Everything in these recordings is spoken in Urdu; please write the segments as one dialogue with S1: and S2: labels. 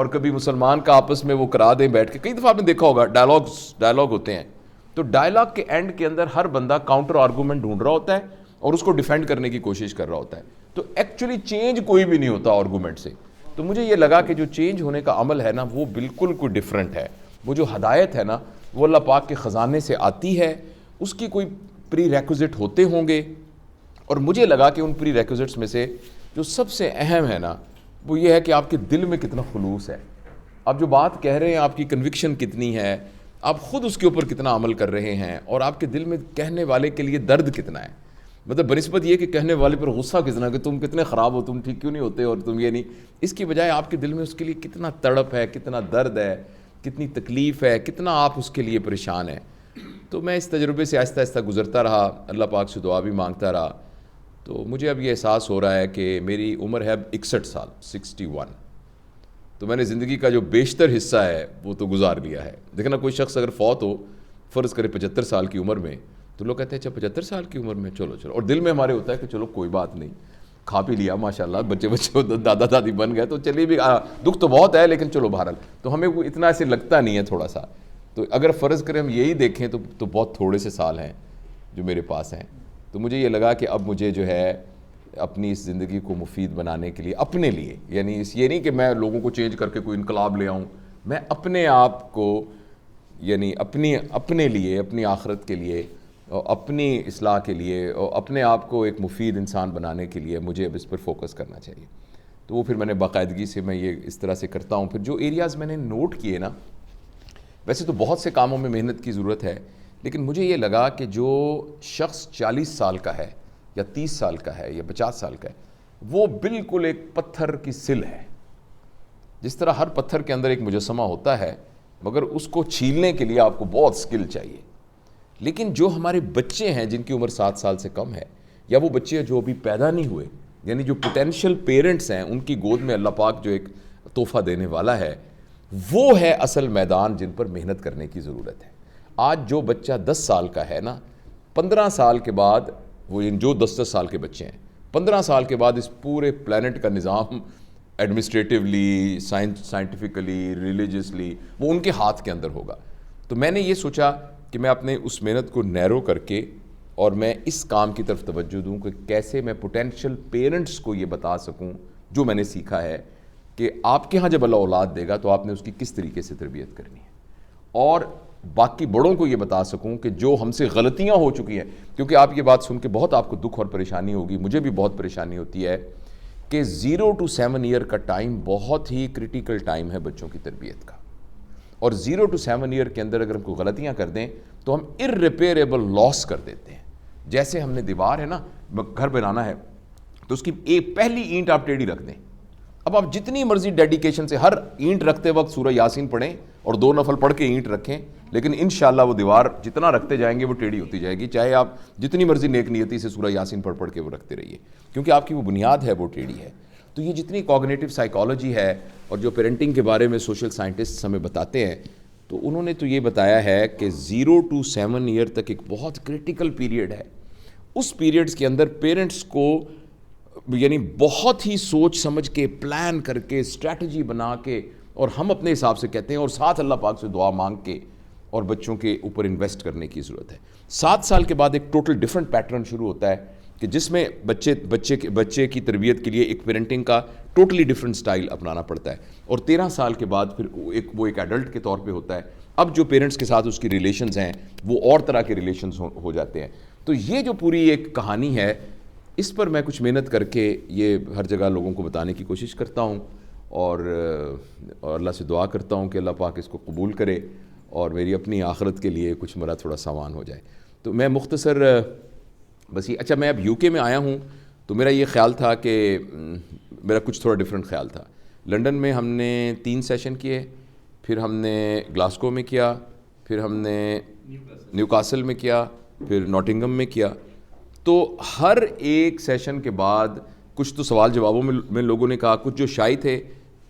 S1: اور کبھی مسلمان کا آپس میں وہ کرا دیں بیٹھ کے. کئی دفعہ آپ نے دیکھا ہوگا ڈائلاگ ہوتے ہیں, تو ڈائلاگ کے اینڈ کے اندر ہر بندہ کاؤنٹر آرگومنٹ ڈھونڈ رہا ہوتا ہے اور اس کو ڈیفینڈ کرنے کی کوشش کر رہا ہوتا ہے, تو ایکچولی چینج کوئی بھی نہیں ہوتا آرگومنٹ سے. تو مجھے یہ لگا کہ جو چینج ہونے کا عمل ہے نا وہ بالکل کوئی ڈیفرنٹ ہے. وہ جو ہدایت ہے نا وہ اللہ پاک کے خزانے سے آتی ہے, اس کی کوئی پری ریکوزٹ ہوتے ہوں گے, اور مجھے لگا کہ ان پری ریکوزٹس میں سے جو سب سے اہم ہے نا وہ یہ ہے کہ آپ کے دل میں کتنا خلوص ہے, آپ جو بات کہہ رہے ہیں آپ کی کنوکشن کتنی ہے, آپ خود اس کے اوپر کتنا عمل کر رہے ہیں, اور آپ کے دل میں کہنے والے کے لیے درد کتنا ہے. مطلب بنسبت یہ کہ کہنے والے پر غصہ کتنا کہ تم کتنے خراب ہو, تم ٹھیک کیوں نہیں ہوتے اور تم یہ نہیں, اس کی بجائے آپ کے دل میں اس کے لیے کتنا تڑپ ہے, کتنا درد ہے, کتنی تکلیف ہے, کتنا آپ اس کے لیے پریشان ہیں. تو میں اس تجربے سے آہستہ آہستہ گزرتا رہا, اللہ پاک سے دعا بھی مانگتا رہا. تو مجھے اب یہ احساس ہو رہا ہے کہ میری عمر ہے اب 61 سال, 61. تو میں نے زندگی کا جو بیشتر حصہ ہے وہ تو گزار لیا ہے. دیکھنا کوئی شخص اگر فوت ہو فرض کرے 75 سال کی عمر میں, تو لوگ کہتے ہیں اچھا 75 سال کی عمر میں چلو, اور دل میں ہمارے ہوتا ہے کہ چلو کوئی بات نہیں, کھا پی لیا ماشاءاللہ, بچے دادا دادی بن گئے تو چلیے بھی, دکھ تو بہت ہے لیکن چلو بہرحال. تو ہمیں وہ اتنا ایسے لگتا نہیں ہے تھوڑا سا. تو اگر فرض کریں ہم یہی دیکھیں تو بہت تھوڑے سے سال ہیں جو میرے پاس ہیں. تو مجھے یہ لگا کہ اب مجھے جو ہے اپنی اس زندگی کو مفید بنانے کے لیے اپنے لیے, یعنی یہ نہیں کہ میں لوگوں کو چینج کر کے کوئی انقلاب لے آؤں, میں اپنے آپ کو یعنی اپنے لیے, اپنی آخرت کے لیے, اپنی اصلاح کے لیے, اور اپنے آپ کو ایک مفید انسان بنانے کے لیے مجھے اب اس پر فوکس کرنا چاہیے. تو وہ پھر میں نے باقاعدگی سے میں یہ اس طرح سے کرتا ہوں. پھر جو ایریاز میں نے نوٹ کیے نا, ویسے تو بہت سے کاموں میں محنت کی ضرورت ہے, لیکن مجھے یہ لگا کہ جو شخص 40 سال کا ہے یا 30 سال کا ہے یا 50 سال کا ہے, وہ بالکل ایک پتھر کی سل ہے. جس طرح ہر پتھر کے اندر ایک مجسمہ ہوتا ہے, مگر اس کو چھیلنے کے لیے آپ کو بہت سکل چاہیے. لیکن جو ہمارے بچے ہیں جن کی عمر 7 سال سے کم ہے, یا وہ بچے جو ابھی پیدا نہیں ہوئے, یعنی جو پوٹینشیل پیرنٹس ہیں, ان کی گود میں اللہ پاک جو ایک تحفہ دینے والا ہے, وہ ہے اصل میدان جن پر محنت کرنے کی ضرورت ہے. آج جو بچہ 10 سال کا ہے نا, 15 سال کے بعد وہ جو 10 سال کے بچے ہیں, 15 سال کے بعد اس پورے پلانٹ کا نظام ایڈمنسٹریٹیولی, سائنٹیفکلی, ریلیجسلی وہ ان کے ہاتھ کے اندر ہوگا. تو میں نے یہ سوچا کہ میں اپنے اس محنت کو نیرو کر کے اور میں اس کام کی طرف توجہ دوں کہ کیسے میں پوٹینشیل پیرنٹس کو یہ بتا سکوں جو میں نے سیکھا ہے کہ آپ کے ہاں جب اللہ اولاد دے گا تو آپ نے اس کی کس طریقے سے تربیت کرنی ہے, اور باقی بڑوں کو یہ بتا سکوں کہ جو ہم سے غلطیاں ہو چکی ہیں. کیونکہ آپ یہ بات سن کے بہت آپ کو دکھ اور پریشانی ہوگی, مجھے بھی بہت پریشانی ہوتی ہے کہ 0 to 7 ایئر کا ٹائم بہت ہی کرٹیکل ٹائم ہے بچوں کی تربیت کا, اور 0 to 7 ایئر کے اندر اگر ہم کوئی غلطیاں کر دیں تو ہم irreparable لاس کر دیتے ہیں. جیسے ہم نے دیوار ہے نا, گھر بنانا ہے تو اس کی ایک پہلی اینٹ آپ ٹیڑھی رکھ دیں. اب آپ جتنی مرضی ڈیڈیکیشن سے ہر اینٹ رکھتے وقت سورہ یاسین پڑھیں اور 2 نفل پڑھ کے اینٹ رکھیں, لیکن انشاءاللہ وہ دیوار جتنا رکھتے جائیں گے وہ ٹیڑھی ہوتی جائے گی, چاہے آپ جتنی مرضی نیک نیتی سے سورہ یاسین پڑھ کے وہ رکھتے رہیے, کیونکہ آپ کی وہ بنیاد ہے وہ ٹیڑھی ہے. تو یہ جتنی کوگنیٹو سائیکالوجی ہے اور جو پیرنٹنگ کے بارے میں سوشل سائنٹسٹ ہمیں بتاتے ہیں, تو انہوں نے تو یہ بتایا ہے کہ 0 to 7 ایئر تک ایک بہت کرٹیکل پیریڈ ہے. اس پیریڈز کے اندر پیرنٹس کو یعنی بہت ہی سوچ سمجھ کے, پلان کر کے, اسٹریٹجی بنا کے, اور ہم اپنے حساب سے کہتے ہیں, اور ساتھ اللہ پاک سے دعا مانگ کے اور بچوں کے اوپر انویسٹ کرنے کی ضرورت ہے. 7 سال کے بعد ایک ٹوٹل ڈیفرنٹ پیٹرن شروع ہوتا ہے کہ جس میں بچے کی تربیت کے لیے ایک پیرنٹنگ کا ٹوٹلی ڈیفرنٹ سٹائل اپنانا پڑتا ہے, اور 13 سال کے بعد پھر وہ ایک ایڈلٹ کے طور پہ ہوتا ہے. اب جو پیرنٹس کے ساتھ اس کی ریلیشنز ہیں وہ اور طرح کے ریلیشنز ہو جاتے ہیں. تو یہ جو پوری ایک کہانی ہے, اس پر میں کچھ محنت کر کے یہ ہر جگہ لوگوں کو بتانے کی کوشش کرتا ہوں, اور اللہ سے دعا کرتا ہوں کہ اللہ پاک اس کو قبول کرے اور میری اپنی آخرت کے لیے کچھ میرا تھوڑا سامان ہو جائے. تو میں مختصر بس یہ, اچھا میں اب UK میں آیا ہوں تو میرا یہ خیال تھا کہ میرا کچھ تھوڑا ڈیفرنٹ خیال تھا. لنڈن میں ہم نے 3 سیشن کیے, پھر ہم نے گلاسکو میں کیا, پھر ہم نے نیو کاسل میں کیا, پھر نوٹنگم میں کیا. تو ہر ایک سیشن کے بعد کچھ تو سوال جوابوں میں لوگوں نے کہا, کچھ جو شائع تھے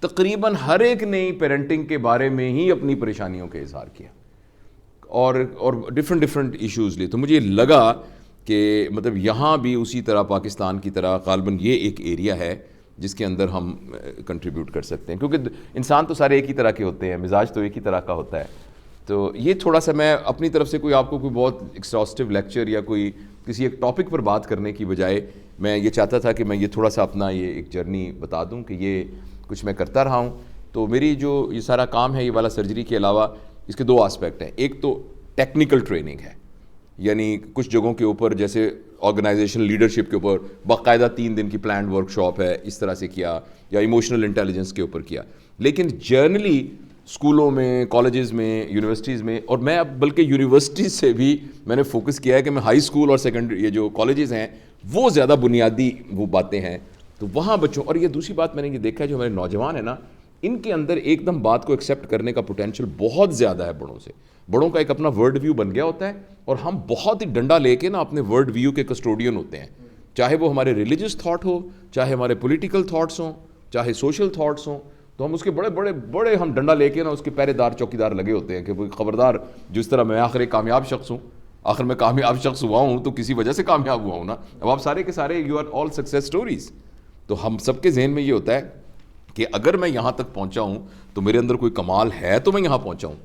S1: تقریباً ہر ایک نے پیرنٹنگ کے بارے میں ہی اپنی پریشانیوں کا اظہار کیا اور ڈیفرنٹ ایشوز لیے. تو مجھے لگا کہ مطلب یہاں بھی اسی طرح پاکستان کی طرح غالباً یہ ایک ایریا ہے جس کے اندر ہم کنٹریبیوٹ کر سکتے ہیں, کیونکہ انسان تو سارے ایک ہی طرح کے ہوتے ہیں, مزاج تو ایک ہی طرح کا ہوتا ہے. تو یہ تھوڑا سا میں اپنی طرف سے کوئی آپ کو کوئی بہت ایکسٹاسٹیو لیکچر یا کوئی کسی ایک ٹاپک پر بات کرنے کی بجائے میں یہ چاہتا تھا کہ میں یہ تھوڑا سا اپنا یہ ایک جرنی بتا دوں کہ یہ کچھ میں کرتا رہا ہوں. تو میری جو یہ سارا کام ہے یہ والا سرجری کے علاوہ اس کے 2 آسپیکٹ ہیں. ایک تو ٹیکنیکل ٹریننگ ہے, یعنی کچھ جگہوں کے اوپر جیسے آرگنائزیشن لیڈرشپ کے اوپر باقاعدہ 3 دن کی پلانڈ ورک شاپ ہے, اس طرح سے کیا, یا ایموشنل انٹیلیجنس کے اوپر کیا. لیکن جرنلی اسکولوں میں, کالجز میں, یونیورسٹیز میں, اور میں اب بلکہ یونیورسٹیز سے بھی میں نے فوکس کیا ہے کہ میں ہائی اسکول اور سیکنڈری یہ جو کالجز ہیں وہ زیادہ بنیادی وہ باتیں ہیں تو وہاں بچوں. اور یہ دوسری بات میں نے یہ دیکھا ہے جو ہمارے نوجوان ہیں نا, ان کے اندر ایک دم بات کو ایکسیپٹ کرنے کا پوٹینشیل بہت زیادہ ہے بڑوں سے. بڑوں کا ایک اپنا ورڈ ویو بن گیا ہوتا ہے, اور ہم بہت ہی ڈنڈا لے کے نا اپنے ورڈ ویو کے کسٹوڈین ہوتے ہیں, چاہے وہ ہمارے ریلیجس تھاٹ ہو, چاہے ہمارے پولیٹیکل تھاٹس ہوں, چاہے سوشل تھاٹس ہوں. تو ہم اس کے بڑے ہم ڈنڈا لے کے نا اس کے پہرے دار چوکیدار لگے ہوتے ہیں کہ کوئی خبردار, جس طرح میں آخر ایک کامیاب شخص ہوں, آخر میں کامیاب شخص ہوا ہوں تو کسی وجہ سے کامیاب ہوا ہوں نا. اب آپ سارے کے سارے you are all success stories. تو ہم سب کے ذہن میں یہ ہوتا ہے کہ اگر میں یہاں تک پہنچا ہوں تو میرے اندر کوئی کمال ہے تو میں یہاں پہنچا ہوں.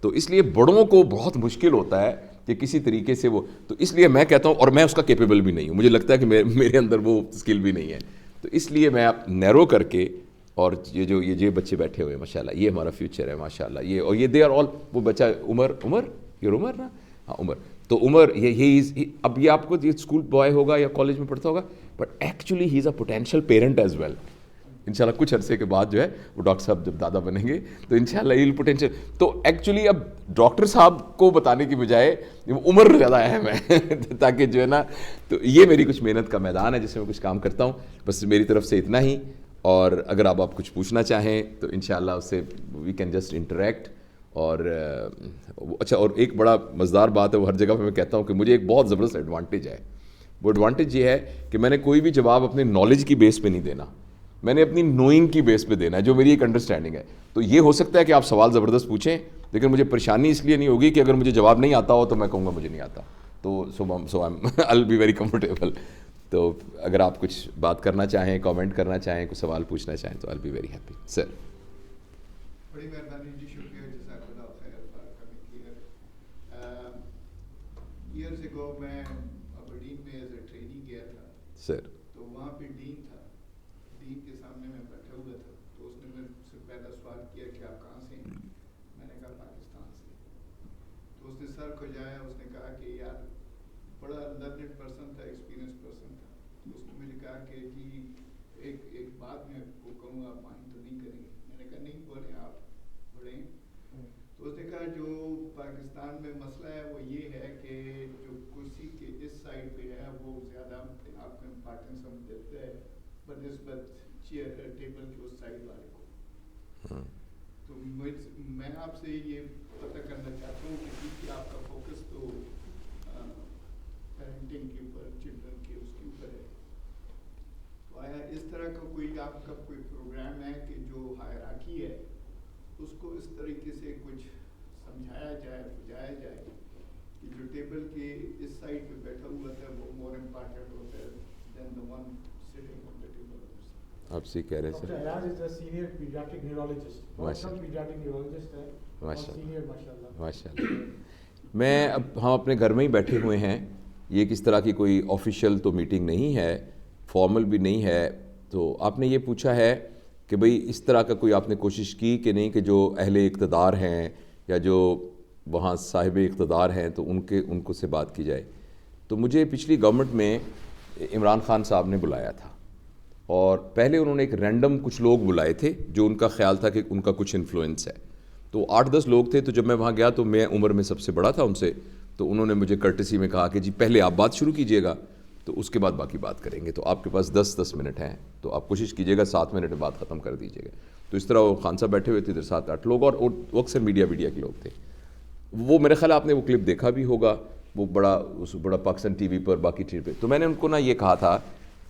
S1: تو اس لیے بڑوں کو بہت مشکل ہوتا ہے کہ کسی طریقے سے وہ, تو اس لیے میں کہتا ہوں, اور میں اس کا کیپیبل بھی نہیں ہوں, مجھے لگتا ہے کہ میرے اندر وہ اسکل بھی نہیں ہے. تو اس لیے میں نیرو کر کے, اور یہ بچے بیٹھے ہوئے ہیں ماشاءاللہ, یہ ہمارا فیوچر ہے ماشاءاللہ, یہ اور یہ دے آر آل, وہ بچہ عمر نا, ہاں عمر, تو عمر یہ اب یہ آپ کو یہ اسکول بوائے ہوگا یا کالج میں پڑھتا ہوگا, but actually he is a potential parent as well. انشاءاللہ کچھ عرصے کے بعد جو ہے وہ ڈاکٹر صاحب جب دادا بنیں گے تو انشاءاللہ یہ پوٹینشیل. تو ایکچولی اب ڈاکٹر صاحب کو بتانے کی بجائے عمر زیادہ اہم ہے تاکہ جو ہے نا, تو یہ میری کچھ محنت کا میدان ہے جس میں میں کچھ کام کرتا ہوں. بس میری طرف سے اتنا ہی, اور اگر آپ کچھ پوچھنا چاہیں تو انشاءاللہ اس سے وی کین جسٹ انٹریکٹ. اور اچھا, اور ایک بڑا مزدار بات ہے, وہ ہر جگہ پہ میں کہتا ہوں کہ مجھے ایک بہت زبردست ایڈوانٹیج ہے. وہ ایڈوانٹیج یہ ہے کہ میں نے کوئی بھی جواب اپنے نالج کی بیس پہ نہیں دینا, میں نے اپنی نوئنگ کی بیس پہ دینا ہے, جو میری ایک انڈرسٹینڈنگ ہے. تو یہ ہو سکتا ہے کہ آپ سوال زبردست پوچھیں, لیکن مجھے پریشانی اس لیے نہیں ہوگی کہ اگر مجھے جواب نہیں آتا ہو تو میں کہوں گا مجھے نہیں آتا, تو سو آئی ول بی ویری کمفرٹیبل. تو اگر آپ کچھ بات کرنا چاہیں, کامنٹ کرنا چاہیں, کچھ سوال پوچھنا چاہیں تو آئی ول بی ویری ہیپی. سر
S2: بڑی مہربانی جی, شکریہ, جزاک اللہ خیر for coming here. Years ago میں ابرڈین میں ایز اے ٹریننگ گیا تھا
S1: سر,
S2: تو وہاں پہ ڈین تھا, ڈین کے سامنے میں بیٹھا ہوا تھا, تو اس نے مجھ سے پہلا سوال کیا کہ آپ کہاں سے ہیں. میں نے کہا پاکستان سے. تو اس نے سر کھجایا, اس نے کہا کہ یار بڑا لرنڈ پرسن تھا, ایکسپیرینس پرسن تھا. تو اس نے مجھے کہا کہ جی ایک بات میں وہ کہوں گا, آپ مائنڈ تو نہیں کریں گے. میں نے کہا نہیں بولیں, آپ بڑھیں. تو اس نے کہا جو پاکستان میں مسئلہ ہے وہ یہ ہے کہ جو کرسی کے اس سائڈ پہ ہے وہ زیادہ آپ کو امپارٹینس ہم دیتے ہیں بنسبت چیئر ٹیبل کے اس سائڈ والے کو. تو میں آپ سے یہ پتہ کرنا چاہتا ہوں کہ کیونکہ آپ کا فوکس تو پیرنٹنگ کے اوپر, چلڈرن کے اس کے اوپر ہے, تو آیا اس طرح کا کوئی آپ کا کوئی پروگرام ہے کہ جو ہائرارکی ہے اس کو اس طریقے سے کچھ سمجھایا جائے, بجایا جائے کہ جو ٹیبل کے اس سائڈ پہ بیٹھا ہوا تھا وہ مور امپارٹنٹ ہوتا ہے than the one sitting on the table.
S1: آپ سے کہہ رہے
S3: doctor Ayaz is a senior paediatric neurologist, بہت کم پیڈیاٹرک نیورولوجسٹ ہے, سینئر ماشاءاللہ.
S1: ماشاءاللہ. میں اب ہم اپنے گھر میں ہی بیٹھے ہوئے ہیں, یہ کس طرح کی کوئی آفیشیل تو میٹنگ نہیں ہے, فارمل بھی نہیں ہے. تو آپ نے یہ پوچھا ہے کہ بھئی اس طرح کا کوئی آپ نے کوشش کی کہ نہیں کہ جو اہل اقتدار ہیں یا جو وہاں صاحب اقتدار ہیں تو ان کو سے بات کی جائے. تو مجھے پچھلی گورنمنٹ میں عمران خان صاحب نے بلایا تھا, اور پہلے انہوں نے ایک رینڈم کچھ لوگ بلائے تھے جو ان کا خیال تھا کہ ان کا کچھ انفلوئنس ہے. تو 8-10 لوگ تھے. تو جب میں وہاں گیا تو میں عمر میں سب سے بڑا تھا ان سے, تو انہوں نے مجھے کرٹسی میں کہا کہ جی پہلے آپ بات شروع کیجئے گا تو اس کے بعد باقی بات کریں گے. تو آپ کے پاس 10 منٹ ہیں, تو آپ کوشش کیجئے گا 7 منٹ میں بات ختم کر دیجئے گا. تو اس طرح وہ خان صاحب بیٹھے ہوئے تھے, ادھر 7-8 لوگ, اور اکثر میڈیا کے لوگ تھے. وہ میرے خیال آپ نے وہ کلپ دیکھا بھی ہوگا, وہ بڑا پاکستان ٹی وی پر, باقی ٹی وی پہ. تو میں نے ان کو نا یہ کہا تھا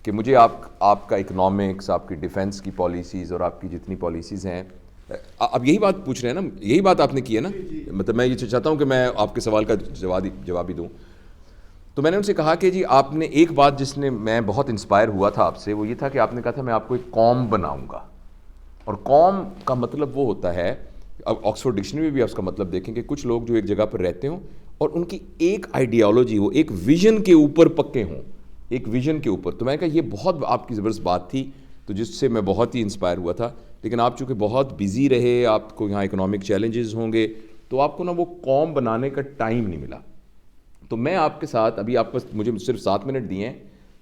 S1: کہ مجھے آپ کا اکنامکس, آپ کی ڈیفنس کی پالیسیز اور آپ کی جتنی پالیسیز ہیں, اب یہی بات پوچھ رہے ہیں نا, یہی بات آپ نے کی ہے نا, مطلب میں یہ چاہتا ہوں کہ میں آپ کے سوال کا جواب ہی دوں. تو میں نے ان سے کہا کہ جی آپ نے ایک بات جس نے میں بہت انسپائر ہوا تھا آپ سے، وہ یہ تھا کہ آپ نے کہا تھا میں آپ کو ایک قوم بناؤں گا. اور قوم کا مطلب وہ ہوتا ہے، اب آکسفورڈ ڈکشنری میں بھی آپ اس کا مطلب دیکھیں کہ کچھ لوگ جو ایک جگہ پر رہتے ہوں اور ان کی ایک آئیڈیالوجی ہو، ایک ویژن کے اوپر پکے ہوں، ایک ویژن کے اوپر. تو میں نے کہا یہ بہت آپ کی زبردست بات تھی، تو جس سے میں بہت ہی انسپائر ہوا تھا. لیکن آپ چونکہ بہت بزی رہے، آپ کو یہاں اکنامک چیلنجز ہوں گے، تو آپ کو نا وہ قوم بنانے کا ٹائم نہیں ملا. تو میں آپ کے ساتھ ابھی آپ مجھے صرف 7 منٹ دیے ہیں،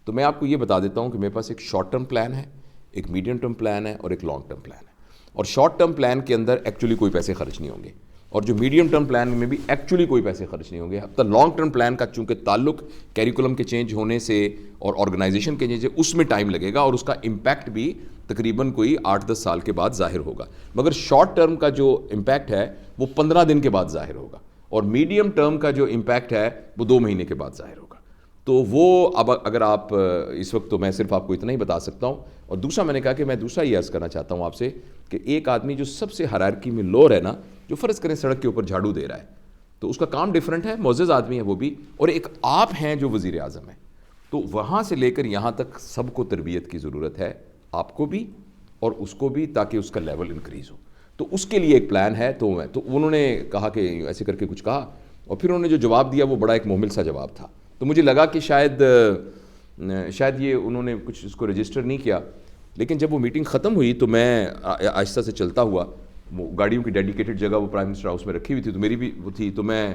S1: تو میں آپ کو یہ بتا دیتا ہوں کہ میرے پاس ایک شارٹ ٹرم پلان ہے، ایک میڈیم ٹرم پلان ہے اور ایک لانگ ٹرم پلان ہے. اور شارٹ ٹرم پلان کے اندر ایکچولی کوئی پیسے خرچ نہیں ہوں گے، اور جو میڈیم ٹرم پلان میں بھی ایکچولی کوئی پیسے خرچ نہیں ہوں گے. اب تک لانگ ٹرم پلان کا چونکہ تعلق کیریکولم کے چینج ہونے سے اور آرگنائزیشن کے چینج سے، اس میں ٹائم لگے گا اور اس کا امپیکٹ بھی تقریباً کوئی 8-10 سال کے بعد ظاہر ہوگا. مگر شارٹ ٹرم کا جو امپیکٹ ہے وہ 15 دن کے بعد ظاہر ہوگا، اور میڈیم ٹرم کا جو امپیکٹ ہے وہ 2 مہینے کے بعد ظاہر ہوگا. تو وہ اب اگر آپ اس وقت، تو میں صرف آپ کو اتنا ہی بتا سکتا ہوں. اور دوسرا میں نے کہا کہ میں دوسرا یہ عرض کرنا چاہتا ہوں آپ سے کہ ایک آدمی جو سب سے ہائرارکی میں لور ہے نا، جو فرض کریں سڑک کے اوپر جھاڑو دے رہا ہے، تو اس کا کام ڈیفرنٹ ہے، معزز آدمی ہے وہ بھی، اور ایک آپ ہیں جو وزیر اعظم ہیں. تو وہاں سے لے کر یہاں تک سب کو تربیت کی ضرورت ہے، آپ کو بھی اور اس کو بھی، تاکہ اس کا لیول انکریز ہو. تو اس کے لیے ایک پلان ہے. تو انہوں نے کہا کہ ایسے کر کے کچھ کہا، اور پھر انہوں نے جو جواب دیا وہ بڑا ایک محمل سا جواب تھا. تو مجھے لگا کہ شاید یہ انہوں نے کچھ اس کو رجسٹر نہیں کیا. لیکن جب وہ میٹنگ ختم ہوئی تو میں آہستہ سے چلتا ہوا، وہ گاڑیوں کی ڈیڈیکیٹڈ جگہ وہ پرائم منسٹر ہاؤس میں رکھی ہوئی تھی، تو میری بھی وہ تھی. تو میں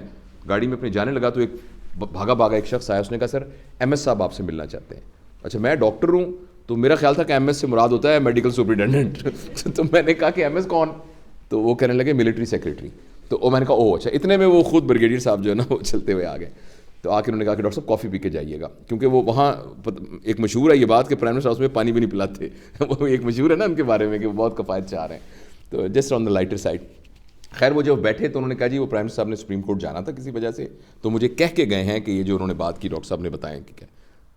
S1: گاڑی میں اپنے جانے لگا تو ایک بھاگا ایک شخص آیا، اس نے کہا سر ایم ایس صاحب آپ سے ملنا چاہتے ہیں. اچھا میں ڈاکٹر ہوں، تو میرا خیال تھا کہ ایم ایس سے مراد ہوتا ہے میڈیکل سپرنٹینڈنٹ. تو میں نے کہا کہ ایم ایس کون؟ تو وہ کہنے لگے ملٹری سیکریٹری. تو میں نے کہا او اچھا. اتنے میں وہ خود بریگیڈیئر صاحب جو ہے نا وہ چلتے ہوئے آ گئے. تو آ کے انہوں نے کہا کہ ڈاکٹر صاحب کافی پی کے جائیے گا، کیونکہ وہ وہاں ایک مشہور ہے یہ بات کہ پرائم منسٹر ہاؤس میں پانی بھی نہیں پلاتے. وہ ایک مشہور ہے نا ان کے بارے میں کہ وہ بہت کفایت چاہ رہے ہیں. تو just on the lighter side. خیر وہ جب بیٹھے تو انہوں نے کہا جی وہ پرائم منسٹر صاحب نے سپریم کورٹ جانا تھا کسی وجہ سے، تو مجھے کہہ کے گئے ہیں کہ یہ جو انہوں نے بات کی ڈاکٹر صاحب نے بتایا کہ کیا.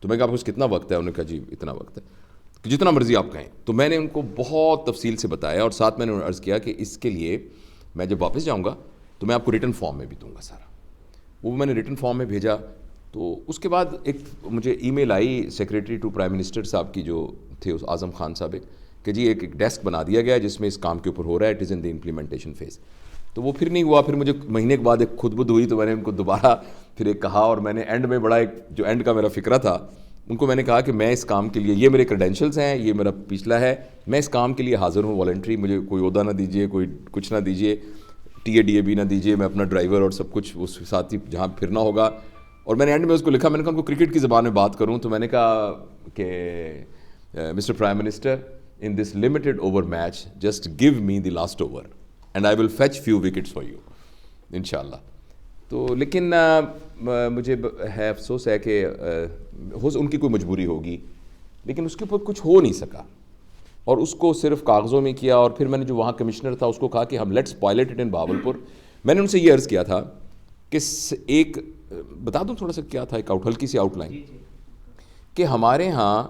S1: تو میں کہا آپ کو کتنا وقت ہے؟ انہوں نے کہا جی اتنا وقت ہے کہ جتنا مرضی آپ کہیں. تو میں نے ان کو بہت تفصیل سے بتایا، اور ساتھ میں نے عرض کیا کہ اس کے لیے میں جب واپس جاؤں گا تو میں آپ کو ریٹن فارم میں بھی دوں گا سارا. وہ میں نے ریٹن فارم میں بھیجا. تو اس کے بعد ایک مجھے ای میل آئی سیکریٹری ٹو پرائم منسٹر صاحب کی جو تھے اعظم خان صاحب، کہ جی ایک ڈیسک بنا دیا گیا ہے جس میں اس کام کے اوپر ہو رہا ہے، it is in the implementation phase. تو وہ پھر نہیں ہوا. پھر مجھے مہینے کے بعد ایک خود بدھ ہوئی، تو میں نے ان کو دوبارہ پھر ایک کہا، اور میں نے اینڈ میں بڑا ایک جو اینڈ کا میرا فکرہ تھا ان کو میں نے کہا کہ میں اس کام کے لیے، یہ میرے کریڈینشلز ہیں، یہ میرا پچھلا ہے، میں اس کام کے لیے حاضر ہوں والنٹری. مجھے کوئی عہدہ نہ دیجیے، کوئی کچھ نہ دیجیے، ٹی اے ڈی اے بھی نہ دیجیے، میں اپنا ڈرائیور اور سب کچھ اس ساتھ ہی جہاں پھرنا ہوگا. اور میں نے اینڈ میں اس کو لکھا، میں نے کہا ان کو کرکٹ کی زبان میں بات کروں، تو میں نے کہا کہ mister prime minister in this limited over match just give me the last over and I will fetch few wickets for you انشاءاللہ. تو لیکن مجھے ہے افسوس ہے کہ ان کی کوئی مجبوری ہوگی، لیکن اس کے اوپر کچھ ہو نہیں سکا، اور اس کو صرف کاغذوں میں کیا. اور پھر میں نے جو وہاں کمشنر تھا اس کو کہا کہ ہم let's pilot it in Bahawalpur. میں نے ان سے یہ عرض کیا تھا کہ ایک بتا دوں تھوڑا سا کیا تھا، ایک ہلکی سی آؤٹ لائن، کہ ہمارے ہاں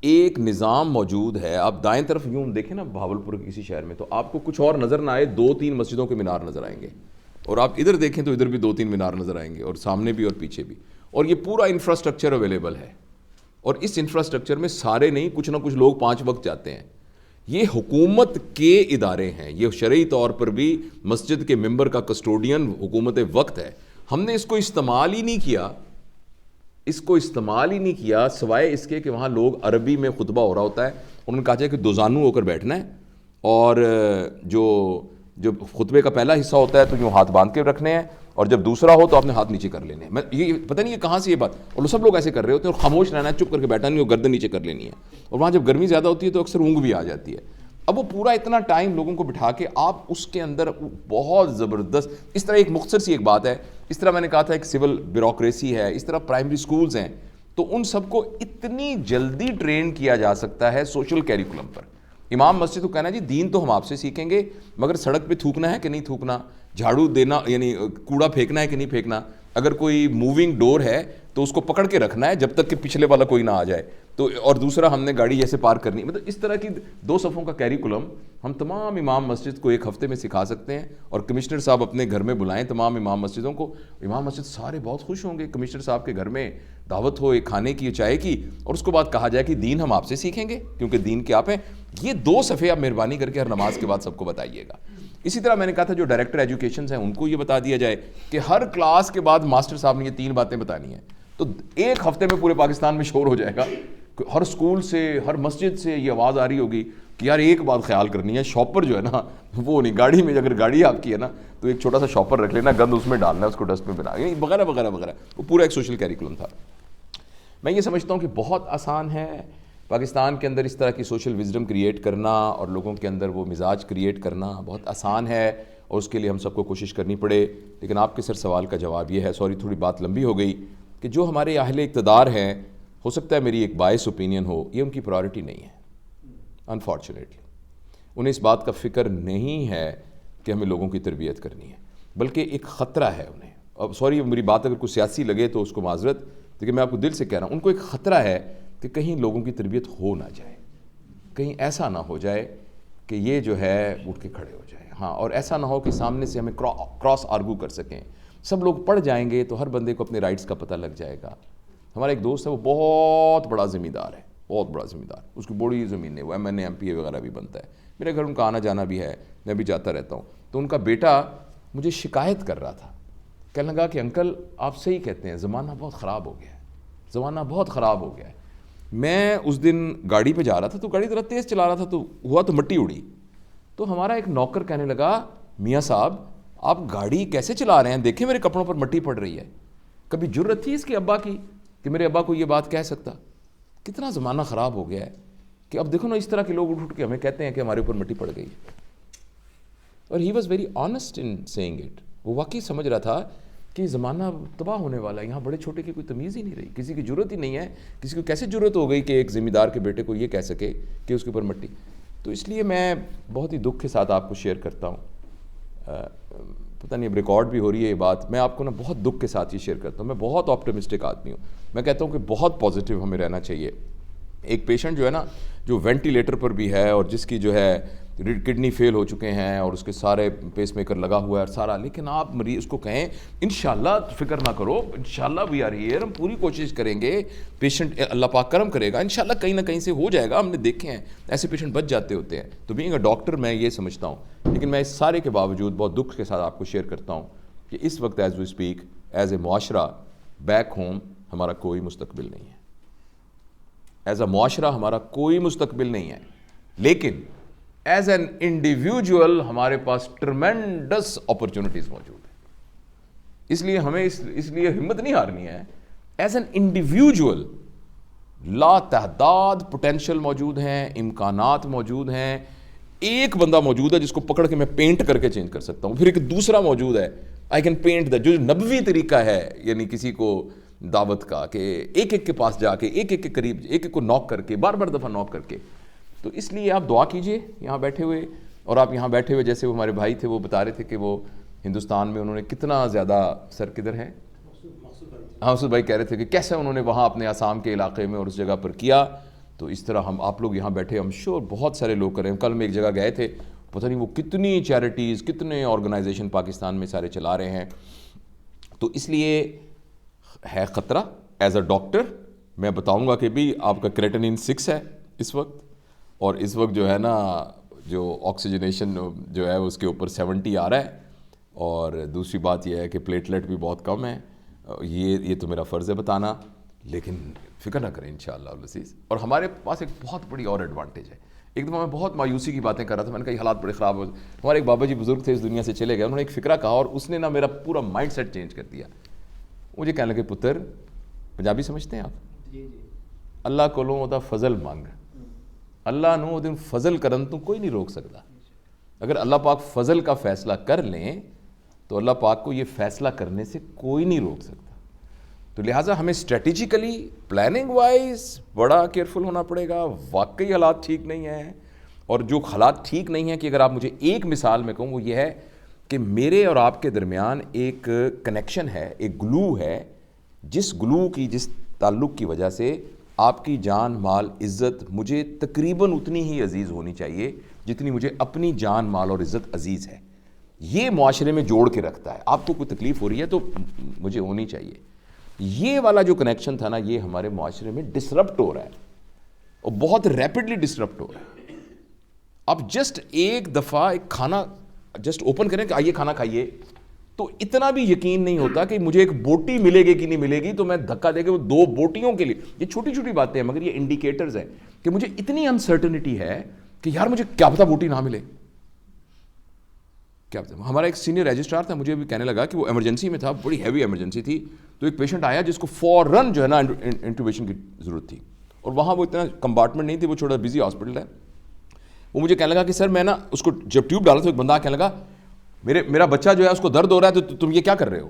S1: ایک نظام موجود ہے. آپ دائیں طرف یوں دیکھیں نا بہاولپور کے کسی شہر میں، تو آپ کو کچھ اور نظر نہ آئے، 2-3 مسجدوں کے مینار نظر آئیں گے، اور آپ ادھر دیکھیں تو ادھر بھی 2-3 مینار نظر آئیں گے، اور سامنے بھی اور پیچھے بھی. اور یہ پورا انفراسٹرکچر اویلیبل ہے، اور اس انفراسٹرکچر میں سارے نہیں، کچھ نہ کچھ لوگ 5 وقت جاتے ہیں. یہ حکومت کے ادارے ہیں، یہ شرعی طور پر بھی مسجد کے ممبر کا کسٹوڈین حکومت وقت ہے. ہم نے اس کو استعمال ہی نہیں کیا، سوائے اس کے کہ وہاں لوگ عربی میں خطبہ ہو رہا ہوتا ہے، انہوں نے کہا جائے کہ دوزانو ہو کر بیٹھنا ہے، اور جو خطبے کا پہلا حصہ ہوتا ہے تو یوں ہاتھ باندھ کے رکھنے ہیں، اور جب دوسرا ہو تو آپ نے ہاتھ نیچے کر لینے ہیں. یہ پتہ نہیں یہ کہاں سے یہ بات، اور سب لوگ ایسے کر رہے ہوتے ہیں، اور خاموش رہنا ہے، چپ کر کے بیٹھا نہیں، اور گردن نیچے کر لینی ہے. اور وہاں جب گرمی زیادہ ہوتی ہے تو اکثر اونگ بھی آ جاتی ہے. اب وہ پورا اتنا ٹائم لوگوں کو بٹھا کے آپ اس کے اندر بہت زبردست، اس طرح ایک مختصر سی ایک بات ہے، اس طرح میں نے کہا تھا ایک سول بیوروکریسی ہے، اس طرح پرائمری سکولز ہیں، تو ان سب کو اتنی جلدی ٹرین کیا جا سکتا ہے سوشل کیریکولم پر. امام مسجد کو کہنا جی دین تو ہم آپ سے سیکھیں گے، مگر سڑک پہ تھوکنا ہے کہ نہیں تھوکنا، جھاڑو دینا یعنی کوڑا پھینکنا ہے کہ نہیں پھینکنا، اگر کوئی موونگ ڈور ہے تو اس کو پکڑ کے رکھنا ہے جب تک کہ پچھلے والا کوئی نہ آ جائے. تو اور دوسرا ہم نے گاڑی جیسے پارک کرنی, مطلب اس طرح کی 2 صفوں کا کیریکولم ہم تمام امام مسجد کو ایک ہفتے میں سکھا سکتے ہیں. اور کمشنر صاحب اپنے گھر میں بلائیں تمام امام مسجدوں کو, امام مسجد سارے بہت خوش ہوں گے. کمشنر صاحب کے گھر میں دعوت ہو ایک کھانے کی, چائے کی, اور اس کو بعد کہا جائے کہ دین ہم آپ سے سیکھیں گے کیونکہ دین کے آپ ہیں. یہ 2 صفحے آپ مہربانی کر کے ہر نماز کے بعد سب کو بتائیے گا. اسی طرح میں نے کہا تھا جو ڈائریکٹر ایجوکیشنز ہیں ان کو یہ بتا دیا جائے کہ ہر کلاس کے بعد ماسٹر صاحب نے یہ 3 باتیں بتانی ہیں. تو ایک ہفتے میں پورے پاکستان میں شور ہو جائے گا, ہر اسکول سے ہر مسجد سے یہ آواز آ رہی ہوگی کہ یار ایک بات خیال کرنی ہے, شاپر جو ہے نا وہ نہیں, گاڑی میں اگر گاڑی آپ کی ہے نا تو ایک چھوٹا سا شاپر رکھ لینا, گند اس میں ڈالنا ہے, اس کو ڈسٹ میں بنا وغیرہ وغیرہ وغیرہ. وہ پورا ایک سوشل کیریکولم تھا. میں یہ سمجھتا ہوں کہ بہت آسان ہے پاکستان کے اندر اس طرح کی سوشل وزڈم کریٹ کرنا اور لوگوں کے اندر وہ مزاج کریٹ کرنا بہت آسان ہے, اور اس کے لیے ہم سب کو کوشش کرنی پڑے. لیکن آپ کے سر سوال کا جواب یہ ہے, سوری تھوڑی بات لمبی ہو گئی, کہ جو ہمارے اہل اقتدار ہیں, ہو سکتا ہے میری ایک بائس اوپینین ہو, یہ ان کی پرائورٹی نہیں ہے. انفارچونیٹلی انہیں اس بات کا فکر نہیں ہے کہ ہمیں لوگوں کی تربیت کرنی ہے, بلکہ ایک خطرہ ہے انہیں. اب سوری میری بات اگر کوئی سیاسی لگے تو اس کو معذرت, لیکن میں آپ کو دل سے کہہ رہا ہوں, ان کو ایک خطرہ ہے کہ کہیں لوگوں کی تربیت ہو نہ جائے, کہیں ایسا نہ ہو جائے کہ یہ جو ہے اٹھ کے کھڑے ہو جائے. ہاں, اور ایسا نہ ہو کہ سامنے سے ہمیں کراس آرگو کر سکیں. سب لوگ پڑھ جائیں گے تو ہر بندے کو اپنے رائٹس کا پتہ لگ جائے گا. ہمارا ایک دوست ہے, وہ بہت بڑا زمیندار ہے, بہت بڑا زمیندار, اس کی بڑی زمین ہے, وہ MNA MP وغیرہ بھی بنتا ہے, میرے گھر ان کا آنا جانا بھی ہے, میں بھی جاتا رہتا ہوں. تو ان کا بیٹا مجھے شکایت کر رہا تھا, کہنے لگا کہ انکل آپ صحیح کہتے ہیں, زمانہ بہت خراب ہو گیا ہے, زمانہ بہت خراب ہو گیا ہے. میں اس دن گاڑی پہ جا رہا تھا تو گاڑی ذرا تیز چلا رہا تھا, تو ہوا تو مٹی اڑی. تو ہمارا ایک نوکر کہنے لگا میاں صاحب آپ گاڑی کیسے چلا رہے ہیں, دیکھیں میرے کپڑوں پر مٹی پڑ رہی ہے. کبھی جرت تھی اس کے ابا کی کہ میرے ابا کو یہ بات کہہ سکتا؟ کتنا زمانہ خراب ہو گیا ہے کہ اب دیکھو نا اس طرح کے لوگ اٹھ کے ہمیں کہتے ہیں کہ ہمارے اوپر مٹی پڑ گئی. اور he was very honest in saying it. وہ واقعی سمجھ رہا تھا کہ زمانہ تباہ ہونے والا ہے, یہاں بڑے چھوٹے کی کوئی تمیز ہی نہیں رہی, کسی کی ضرورت ہی نہیں ہے. کسی کو کیسے ضرورت ہو گئی کہ ایک زمیندار کے بیٹے کو یہ کہہ سکے کہ اس کے اوپر مٹی. تو اس لیے میں بہت ہی دکھ کے ساتھ آپ کو شیئر کرتا ہوں, پتہ نہیں اب ریکارڈ بھی ہو رہی ہے یہ بات, میں آپ کو نا بہت دکھ کے ساتھ یہ شیئر کرتا ہوں. میں بہت آپٹمسٹک آدمی ہوں, میں کہتا ہوں کہ بہت پازیٹیو ہمیں رہنا چاہیے. ایک پیشنٹ جو ہے نا جو وینٹیلیٹر پر بھی ہے اور جس کی جو ہے کڈنی فیل ہو چکے ہیں اور اس کے سارے پیس میکر لگا ہوا ہے سارا, لیکن آپ مریض اس کو کہیں انشاءاللہ فکر نہ کرو, انشاءاللہ وی آر ہیئر, ہم پوری کوشش کریں گے, پیشنٹ اللہ پاک کرم کرے گا, انشاءاللہ کہیں نہ کہیں سے ہو جائے گا. ہم نے دیکھے ہیں ایسے پیشنٹ بچ جاتے ہوتے ہیں. تو بینگ اے ڈاکٹر میں یہ سمجھتا ہوں, لیکن میں اس سارے کے باوجود بہت دکھ کے ساتھ آپ کو شیئر کرتا ہوں کہ اس وقت as we speak as a معاشرہ بیک ہوم ہمارا کوئی مستقبل نہیں ہے. ایز اے معاشرہ ہمارا کوئی مستقبل نہیں ہے, لیکن ایز این انڈیویجول ہمارے پاس ٹرمینڈس اپرچونٹیز موجود ہیں. اس لیے ہمیں اس لیے ہمت نہیں ہارنی ہے. ایز این انڈیویجول لا تعداد پوٹینشیل موجود ہیں, امکانات موجود ہیں. ایک بندہ موجود ہے جس کو پکڑ کے میں پینٹ کر کے چینج کر سکتا ہوں, پھر ایک دوسرا موجود ہے آئی کین پینٹ جو نبوی طریقہ ہے, یعنی کسی کو دعوت کا کہ ایک ایک کے پاس جا کے ایک ایک کے قریب ایک ایک کو نوک کر کے بار بار دفعہ نوک کر کے. تو اس لیے آپ دعا کیجئے یہاں بیٹھے ہوئے, اور آپ یہاں بیٹھے ہوئے جیسے وہ ہمارے بھائی تھے وہ بتا رہے تھے کہ وہ ہندوستان میں انہوں نے کتنا زیادہ, سر کدھر ہیں, ہاں مسعود بھائی کہہ رہے تھے کہ کیسے انہوں نے وہاں اپنے آسام کے علاقے میں اور اس جگہ پر کیا. تو اس طرح ہم آپ لوگ یہاں بیٹھے, ہم شور بہت سارے لوگ کریں. کل میں ایک جگہ گئے تھے, پتہ نہیں وہ کتنی چیریٹیز کتنے آرگنائزیشن پاکستان میں سارے چلا رہے ہیں. تو اس لیے ہے خطرہ. ایز اے ڈاکٹر میں بتاؤں گا کہ بھی آپ کا کریٹنین 6 ہے اس وقت, اور اس وقت جو ہے نا جو آکسیجنیشن جو ہے اس کے اوپر 70 آ رہا ہے, اور دوسری بات یہ ہے کہ پلیٹلیٹ بھی بہت کم ہے. یہ تو میرا فرض ہے بتانا, لیکن فکر نہ کریں انشاءاللہ العزیز. اور ہمارے پاس ایک بہت بڑی اور ایڈوانٹیج ہے. ایک دفعہ میں بہت مایوسی کی باتیں کر رہا تھا, میں نے کہا یہ حالات بڑے خراب ہو. ہمارے ایک بابا جی بزرگ تھے, اس دنیا سے چلے گئے, انہوں نے ایک فکرہ کہا اور اس نے نا میرا پورا مائنڈ سیٹ چینج کر دیا. مجھے کہنے لگے پتر, پنجابی سمجھتے ہیں آپ, اللہ کولوں دا فضل مانگ, اللہ نو دن فضل کرن تو کوئی نہیں روک سکتا. اگر اللہ پاک فضل کا فیصلہ کر لیں تو اللہ پاک کو یہ فیصلہ کرنے سے کوئی نہیں روک سکتا. تو لہٰذا ہمیں اسٹریٹجیکلی پلاننگ وائز بڑا کیئرفل ہونا پڑے گا. واقعی حالات ٹھیک نہیں ہیں, اور جو حالات ٹھیک نہیں ہیں کہ اگر آپ مجھے ایک مثال میں کہوں وہ یہ ہے کہ میرے اور آپ کے درمیان ایک کنیکشن ہے, ایک گلو ہے, جس گلو کی جس تعلق کی وجہ سے آپ کی جان مال عزت مجھے تقریباً اتنی ہی عزیز ہونی چاہیے جتنی مجھے اپنی جان مال اور عزت عزیز ہے. یہ معاشرے میں جوڑ کے رکھتا ہے. آپ کو کوئی تکلیف ہو رہی ہے تو مجھے ہونی چاہیے. یہ والا جو کنیکشن تھا نا, یہ ہمارے معاشرے میں ڈسرپٹ ہو رہا ہے اور بہت ریپڈلی ڈسرپٹ ہو رہا ہے. اب جسٹ ایک دفعہ ایک کھانا جسٹ اوپن کریں کہ آئیے کھانا کھائیے, تو اتنا بھی یقین نہیں ہوتا کہ مجھے ایک بوٹی ملے گی کہ نہیں ملے گی, تو میں دھکا دے کے وہ 2 بوٹیوں کے لیے. یہ چھوٹی چھوٹی باتیں ہیں مگر یہ انڈیکیٹرز ہیں کہ مجھے اتنی انسرٹنٹی ہے کہ یار مجھے کیا پتا بوٹی نہ ملے. کیا پتا. ہمارا ایک سینئر رجسٹرار تھا, مجھے بھی کہنے لگا کہ وہ ایمرجنسی میں تھا, بڑی ہیوی ایمرجنسی تھی, تو ایک پیشنٹ آیا جس کو فوراً جو ہے نا انٹوبیشن کی ضرورت تھی, اور وہاں وہ اتنا کمپارٹمنٹ نہیں تھی, وہ چھوٹا بزی ہاسپٹل ہے. وہ مجھے کہنے لگا کہ سر میں نا اس کو جب ٹیوب ڈالا تو ایک بندہ کہنے لگا میرا بچہ جو ہے اس کو درد ہو رہا ہے, تو تم یہ کیا کر رہے ہو؟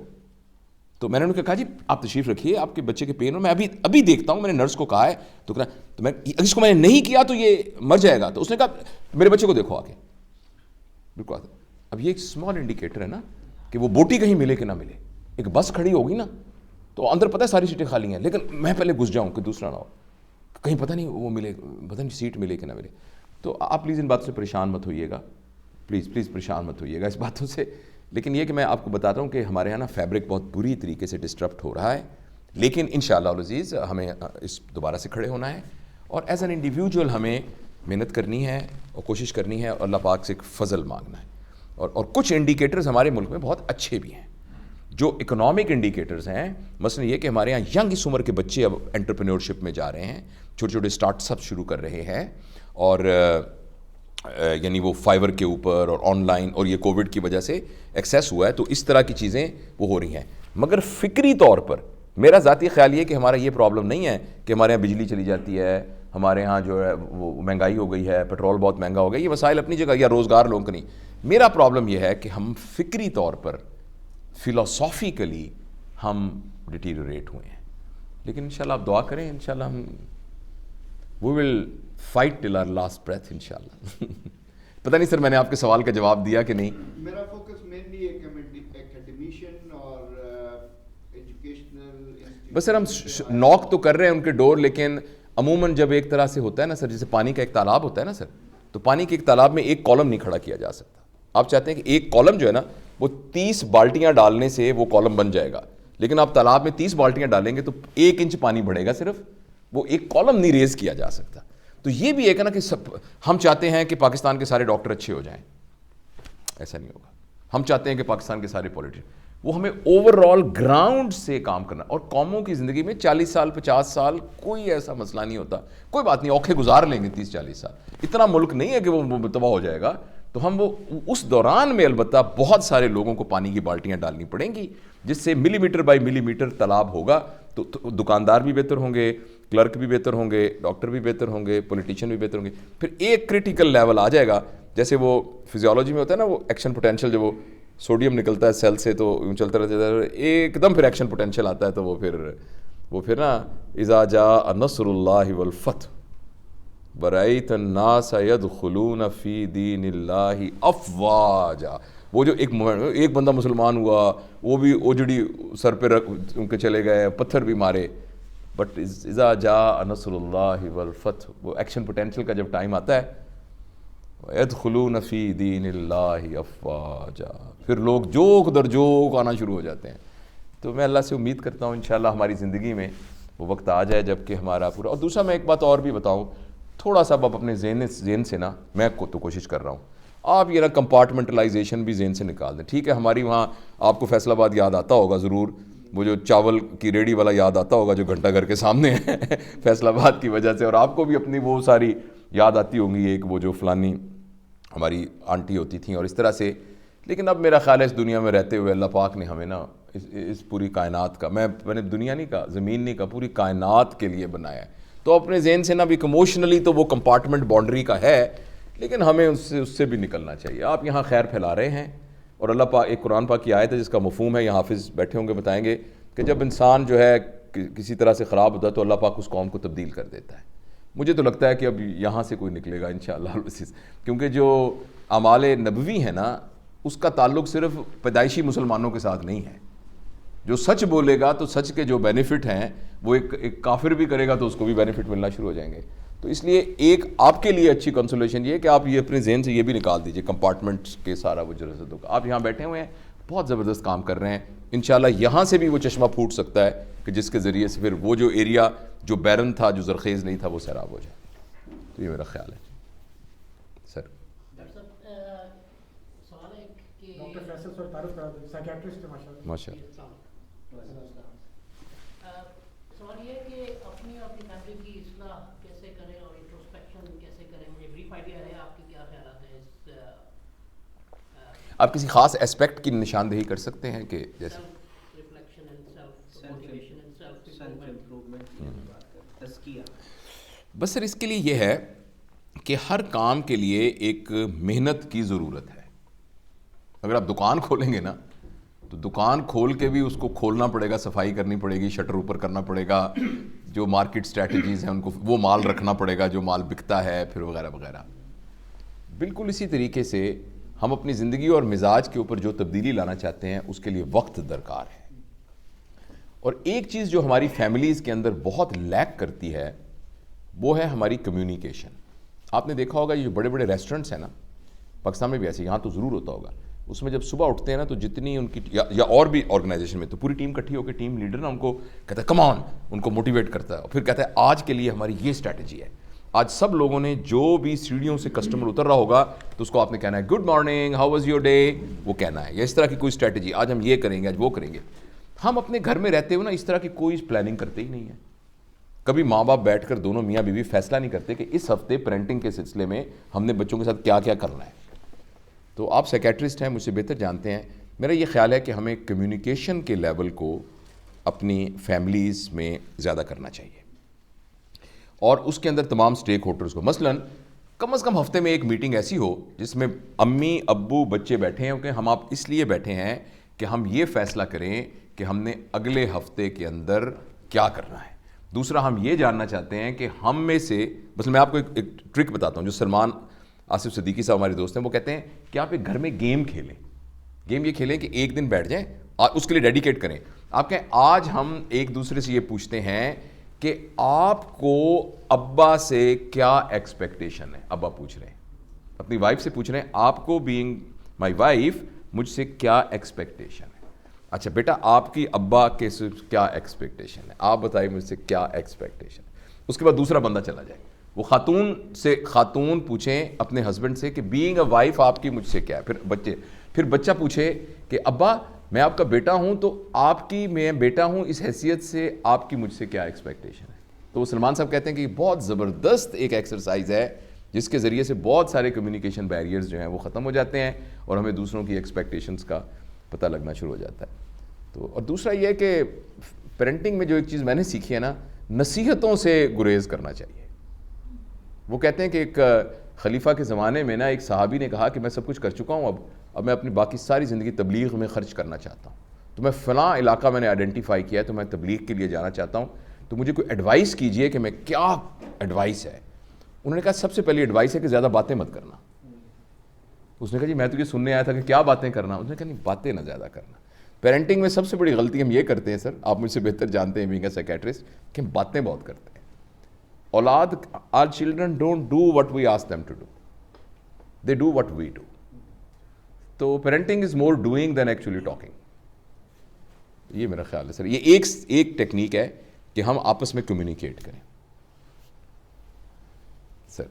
S1: تو میں نے ان کو کہا جی آپ تشریف رکھیے, آپ کے بچے کے پین ہو, میں ابھی دیکھتا ہوں. میں نے نرس کو کہا ہے تو میں اس کو میں نے نہیں کیا تو یہ مر جائے گا. تو اس نے کہا میرے بچے کو دیکھو آ کے. بالکل. اب یہ ایک اسمال انڈیکیٹر ہے نا کہ وہ بوٹی کہیں ملے کہ نہ ملے. ایک بس کھڑی ہوگی نا تو اندر پتہ ہے ساری سیٹیں خالی ہیں, لیکن میں پہلے گھس جاؤں کہ دوسرا نہ ہو, کہیں پتہ نہیں وہ ملے, پتہ نہیں سیٹ ملے کہ نہ ملے. تو آپ پلیز ان باتوں سے پریشان مت ہوئیے گا, پلیز پریشان مت ہوئیے گا اس باتوں سے. لیکن یہ کہ میں آپ کو بتاتا ہوں کہ ہمارے یہاں نا فیبرک بہت بری طریقے سے ڈسٹرپٹ ہو رہا ہے, لیکن انشاءاللہ العزیز ہمیں اس دوبارہ سے کھڑے ہونا ہے, اور ایز این انڈیویجول ہمیں محنت کرنی ہے اور کوشش کرنی ہے, اور اللہ پاک سے ایک فضل مانگنا ہے. اور کچھ انڈیکیٹرز ہمارے ملک میں بہت اچھے بھی ہیں جو اکنامک انڈیکیٹرز ہیں. مثلا یہ کہ ہمارے یہاں ینگ اس عمر کے بچے اب انٹرپرینورشپ میں جا رہے ہیں, چھوٹے چھوٹے اسٹارٹس اپ شروع کر رہے ہیں, اور یعنی وہ فائبر کے اوپر اور آن لائن, اور یہ کووڈ کی وجہ سے ایکسیس ہوا ہے, تو اس طرح کی چیزیں وہ ہو رہی ہیں. مگر فکری طور پر میرا ذاتی خیال یہ کہ ہمارا یہ پرابلم نہیں ہے کہ ہمارے یہاں بجلی چلی جاتی ہے, ہمارے ہاں جو ہے وہ مہنگائی ہو گئی ہے, پیٹرول بہت مہنگا ہو گیا, یہ مسائل اپنی جگہ, یا روزگار لوگوں کا نہیں. میرا پرابلم یہ ہے کہ ہم فکری طور پر فلاسافیکلی ہم ڈیٹیریٹ ہوئے ہیں. لیکن انشاءاللہ آپ دعا کریں, انشاءاللہ ہم we will fight till our last breath انشاءاللہ. پتہ نہیں سر میں نے آپ کے سوال کا جواب دیا کہ نہیں.
S2: میرا فوکس مینلی ایکیڈمیشین اور ایجوکیشنل.
S1: بس سر ہم نوک تو کر رہے ہیں ان کے ڈور, لیکن عموماً جب ایک طرح سے ہوتا ہے نا سر, جیسے پانی کا ایک تالاب ہوتا ہے نا سر, تو پانی کے ایک تالاب میں ایک کالم نہیں کھڑا کیا جا سکتا. آپ چاہتے ہیں کہ ایک کالم جو ہے نا وہ 30 بالٹیاں ڈالنے سے وہ کالم بن جائے گا, لیکن آپ تالاب میں 30 بالٹیاں ڈالیں گے تو 1 انچ پانی بڑھے گا, صرف وہ ایک کالم نہیں ریز کیا جا سکتا. تو یہ بھی ایک ہے نا کہ ہم چاہتے ہیں کہ پاکستان کے سارے ڈاکٹر اچھے ہو جائیں, ایسا نہیں ہوگا. ہم چاہتے ہیں کہ پاکستان کے سارے پولیٹیشین, وہ ہمیں اوور آل گراؤنڈ سے کام کرنا. اور قوموں کی زندگی میں 40 سال 50 سال کوئی ایسا مسئلہ نہیں ہوتا, کوئی بات نہیں, اوکھے گزار لیں گے 30-40 سال. اتنا ملک نہیں ہے کہ وہ تباہ ہو جائے گا. تو ہم وہ اس دوران میں البتہ بہت سارے لوگوں کو پانی کی بالٹیاں ڈالنی پڑیں گی, جس سے ملی میٹر بائی ملی میٹر تالاب ہوگا. تو دکاندار بھی بہتر ہوں گے, کلرک بھی بہتر ہوں گے, ڈاکٹر بھی بہتر ہوں گے, پولیٹیشین بھی بہتر ہوں گے. پھر ایک کرٹیکل لیول آ جائے گا, جیسے وہ فزیولوجی میں ہوتا ہے نا, وہ ایکشن پوٹینشیل, جو وہ سوڈیم نکلتا ہے سیل سے تو چلتا رہتا ہے, ایک دم پھر ایکشن پوٹینشیل آتا ہے, تو وہ پھر نا اذا جاء نصر اللہ والفتح برأیت الناس یدخلون فی دین اللہ افواجا. وہ جو ایک بندہ مسلمان ہوا, وہ بھی اوجڑی سر پہ رکھ ان کے چلے گئے, پتھر بھی مارے, بٹ اذا جاء نصر اللہ والفتح, وہ ایکشن پوٹینشیل کا جب ٹائم آتا ہے, یدخلون فی دین اللہ افواجا, پھر لوگ جوک در جوک آنا شروع ہو جاتے ہیں. تو میں اللہ سے امید کرتا ہوں انشاءاللہ ہماری زندگی میں وہ وقت آ جائے جب کہ ہمارا پورا. اور دوسرا میں ایک بات اور بھی بتاؤں, تھوڑا سا آپ اپنے ذہن سے نا, میں تو کوشش کر رہا ہوں, آپ یہ نا کمپارٹمنٹلائزیشن بھی ذہن سے نکال دیں. ٹھیک ہے, ہماری وہاں آپ کو فیصل آباد یاد آتا ہوگا ضرور, وہ جو چاول کی ریڑھی والا یاد آتا ہوگا جو گھنٹہ گھر کے سامنے ہے فیصل آباد کی وجہ سے, اور آپ کو بھی اپنی وہ ساری یاد آتی ہوں گی, ایک وہ جو فلانی ہماری آنٹی ہوتی تھیں اور اس طرح سے. لیکن اب میرا خیال ہے اس دنیا میں رہتے ہوئے اللہ پاک نے ہمیں نا اس پوری کائنات کا, میں نے دنیا نہیں کہا, زمین نہیں کہا, پوری کائنات کے لیے بنایا ہے. تو اپنے ذہن سے نا بھی ایموشنلی تو وہ کمپارٹمنٹ باؤنڈری کا ہے, لیکن ہمیں اس سے بھی نکلنا چاہیے. آپ یہاں خیر پھیلا رہے ہیں, اور اللہ پاک ایک قرآن پاک کی آیت ہے جس کا مفہوم ہے, یہاں حافظ بیٹھے ہوں گے بتائیں گے, کہ جب انسان جو ہے کسی طرح سے خراب ہوتا ہے تو اللہ پاک اس قوم کو تبدیل کر دیتا ہے. مجھے تو لگتا ہے کہ اب یہاں سے کوئی نکلے گا انشاءاللہ, کیونکہ جو اعمال نبوی ہیں نا, اس کا تعلق صرف پیدائشی مسلمانوں کے ساتھ نہیں ہے, جو سچ بولے گا تو سچ کے جو بینیفٹ ہیں وہ ایک کافر بھی کرے گا تو اس کو بھی بینیفٹ ملنا شروع ہو جائیں گے. تو اس لیے ایک آپ کے لیے اچھی کنسولیشن یہ ہے کہ آپ یہ اپنے ذہن سے یہ بھی نکال دیجئے کمپارٹمنٹس کے سارا وہ جرزدوں کا. آپ یہاں بیٹھے ہوئے ہیں, بہت زبردست کام کر رہے ہیں, انشاءاللہ یہاں سے بھی وہ چشمہ پھوٹ سکتا ہے کہ جس کے ذریعے سے پھر وہ جو ایریا جو بیرن تھا, جو زرخیز نہیں تھا, وہ سیراب ہو جائے. تو یہ میرا خیال ہے. سر
S3: ڈاکٹر فیصل صاحب تعارف کرا دیں, سائیکیٹرسٹ ہیں
S1: ماشاء اللہ.
S4: سوال یہ ہے کہ اپنی اور اپنی فیملی کی اصلاح کیسے کریں اور انٹروسپیکشن کیسے کریں, مجھے بریف آئیڈیا ہے, آپ کے کیا خیالات ہیں اس
S1: آپ کسی خاص اسپیکٹ کی نشاندہی کر سکتے ہیں کہ جیسے بس سر اس کے لیے یہ ہے کہ ہر کام کے لیے ایک محنت کی ضرورت ہے. اگر آپ دکان کھولیں گے نا تو دکان کھول کے بھی اس کو کھولنا پڑے گا, صفائی کرنی پڑے گی, شٹر اوپر کرنا پڑے گا, جو مارکیٹ سٹریٹجیز ہیں ان کو وہ مال رکھنا پڑے گا جو مال بکتا ہے, پھر وغیرہ وغیرہ. بالکل اسی طریقے سے ہم اپنی زندگی اور مزاج کے اوپر جو تبدیلی لانا چاہتے ہیں اس کے لیے وقت درکار ہے. اور ایک چیز جو ہماری فیملیز کے اندر بہت لیک کرتی ہے وہ ہے ہماری کمیونیکیشن. آپ نے دیکھا ہوگا یہ جو بڑے بڑے ریسٹورنٹس ہیں نا, پاکستان میں بھی ایسے, یہاں تو ضرور ہوتا ہوگا, اس میں جب صبح اٹھتے ہیں نا تو جتنی ان کی یا اور بھی آرگنائزیشن میں تو پوری ٹیم کٹھی ہو کے ٹیم لیڈر نا ان کو کہتا ہے کم آن, ان کو موٹیویٹ کرتا ہے, اور پھر کہتا ہے آج کے لیے ہماری یہ اسٹریٹجی ہے. آج سب لوگوں نے جو بھی سیڑھیوں سے کسٹمر اتر رہا ہوگا تو اس کو آپ نے کہنا ہے good morning, how was your day, وہ کہنا ہے, یا اس طرح کی کوئی اسٹریٹجی, آج ہم یہ کریں گے, آج وہ کریں گے. ہم اپنے گھر میں رہتے ہوئے نا اس طرح کی کوئی پلاننگ کرتے ہی نہیں ہے. کبھی ماں باپ بیٹھ کر دونوں میاں بیوی فیصلہ نہیں کرتے کہ اس ہفتے پیرنٹنگ کے سلسلے میں ہم نے بچوں کے ساتھ کیا کیا کرنا ہے. تو آپ سائیکیٹرسٹ ہیں, مجھ سے بہتر جانتے ہیں. میرا یہ خیال ہے کہ ہمیں کمیونیکیشن کے لیول کو اپنی فیملیز میں زیادہ کرنا چاہیے, اور اس کے اندر تمام سٹیک ہولڈرز کو, مثلاً کم از کم ہفتے میں ایک میٹنگ ایسی ہو جس میں امی ابو بچے بیٹھے ہیں, کہ ہم آپ اس لیے بیٹھے ہیں کہ ہم یہ فیصلہ کریں کہ ہم نے اگلے ہفتے کے اندر کیا کرنا ہے. دوسرا, ہم یہ جاننا چاہتے ہیں کہ ہم میں سے, بس میں آپ کو ایک ٹرک بتاتا ہوں جو سلمان آصف صدیقی صاحب ہمارے دوست ہیں, وہ کہتے ہیں کہ آپ ایک گھر میں گیم کھیلیں. گیم یہ کھیلیں کہ ایک دن بیٹھ جائیں اور اس کے لیے ڈیڈیکیٹ کریں. آپ کہیں آج ہم ایک دوسرے سے یہ پوچھتے ہیں کہ آپ کو ابا سے کیا ایکسپیکٹیشن ہے. ابا پوچھ رہے ہیں, اپنی وائف سے پوچھ رہے ہیں آپ کو بینگ مائی وائف مجھ سے کیا ایکسپیکٹیشن ہے. اچھا بیٹا آپ کی ابا کے سے کیا ایکسپیکٹیشن ہے, آپ بتائیے مجھ سے کیا ایکسپیکٹیشن ہے. اس کے بعد دوسرا بندہ چلا جائے, وہ خاتون پوچھیں اپنے ہسبینڈ سے کہ بینگ اے وائف آپ کی مجھ سے کیا ہے. پھر بچہ پوچھے کہ ابا میں آپ کا بیٹا ہوں تو آپ کی میں بیٹا ہوں اس حیثیت سے آپ کی مجھ سے کیا ایکسپیکٹیشن ہے. تو وہ سلمان صاحب کہتے ہیں کہ یہ بہت زبردست ایک ایکسرسائز ہے جس کے ذریعے سے بہت سارے کمیونیکیشن بیریئرز جو ہیں وہ ختم ہو جاتے ہیں اور ہمیں دوسروں کی ایکسپیکٹیشنز کا پتہ لگنا شروع ہو جاتا ہے. تو اور دوسرا یہ ہے کہ پیرنٹنگ میں جو ایک چیز میں نے سیکھی ہے نا, نصیحتوں سے گریز کرنا چاہیے. وہ کہتے ہیں کہ ایک خلیفہ کے زمانے میں نا ایک صحابی نے کہا کہ میں سب کچھ کر چکا ہوں, اب میں اپنی باقی ساری زندگی تبلیغ میں خرچ کرنا چاہتا ہوں, تو میں فلاں علاقہ میں نے آئیڈینٹیفائی کیا ہے تو میں تبلیغ کے لیے جانا چاہتا ہوں, تو مجھے کوئی ایڈوائس کیجئے کہ میں کیا ایڈوائس ہے. انہوں نے کہا سب سے پہلی ایڈوائس ہے کہ زیادہ باتیں مت کرنا. اس نے کہا جی میں تو یہ سننے آیا تھا کہ کیا باتیں کرنا. اس نے کہا نہیں باتیں نہ زیادہ کرنا. پیرنٹنگ میں سب سے بڑی غلطی ہم یہ کرتے ہیں سر, آپ مجھ سے بہتر جانتے ہیں بینگ اے سائیکیٹرسٹ, کہ ہم باتیں بہت کرتے ہیں. اولاد, our children don't do what we ask them to do, they do what we do. تو parenting is more doing than actually talking. یہ میرا خیال ہے سر. یہ ایک ٹیکنیک ہے کہ ہم آپس میں کمیونیکیٹ کریں. سر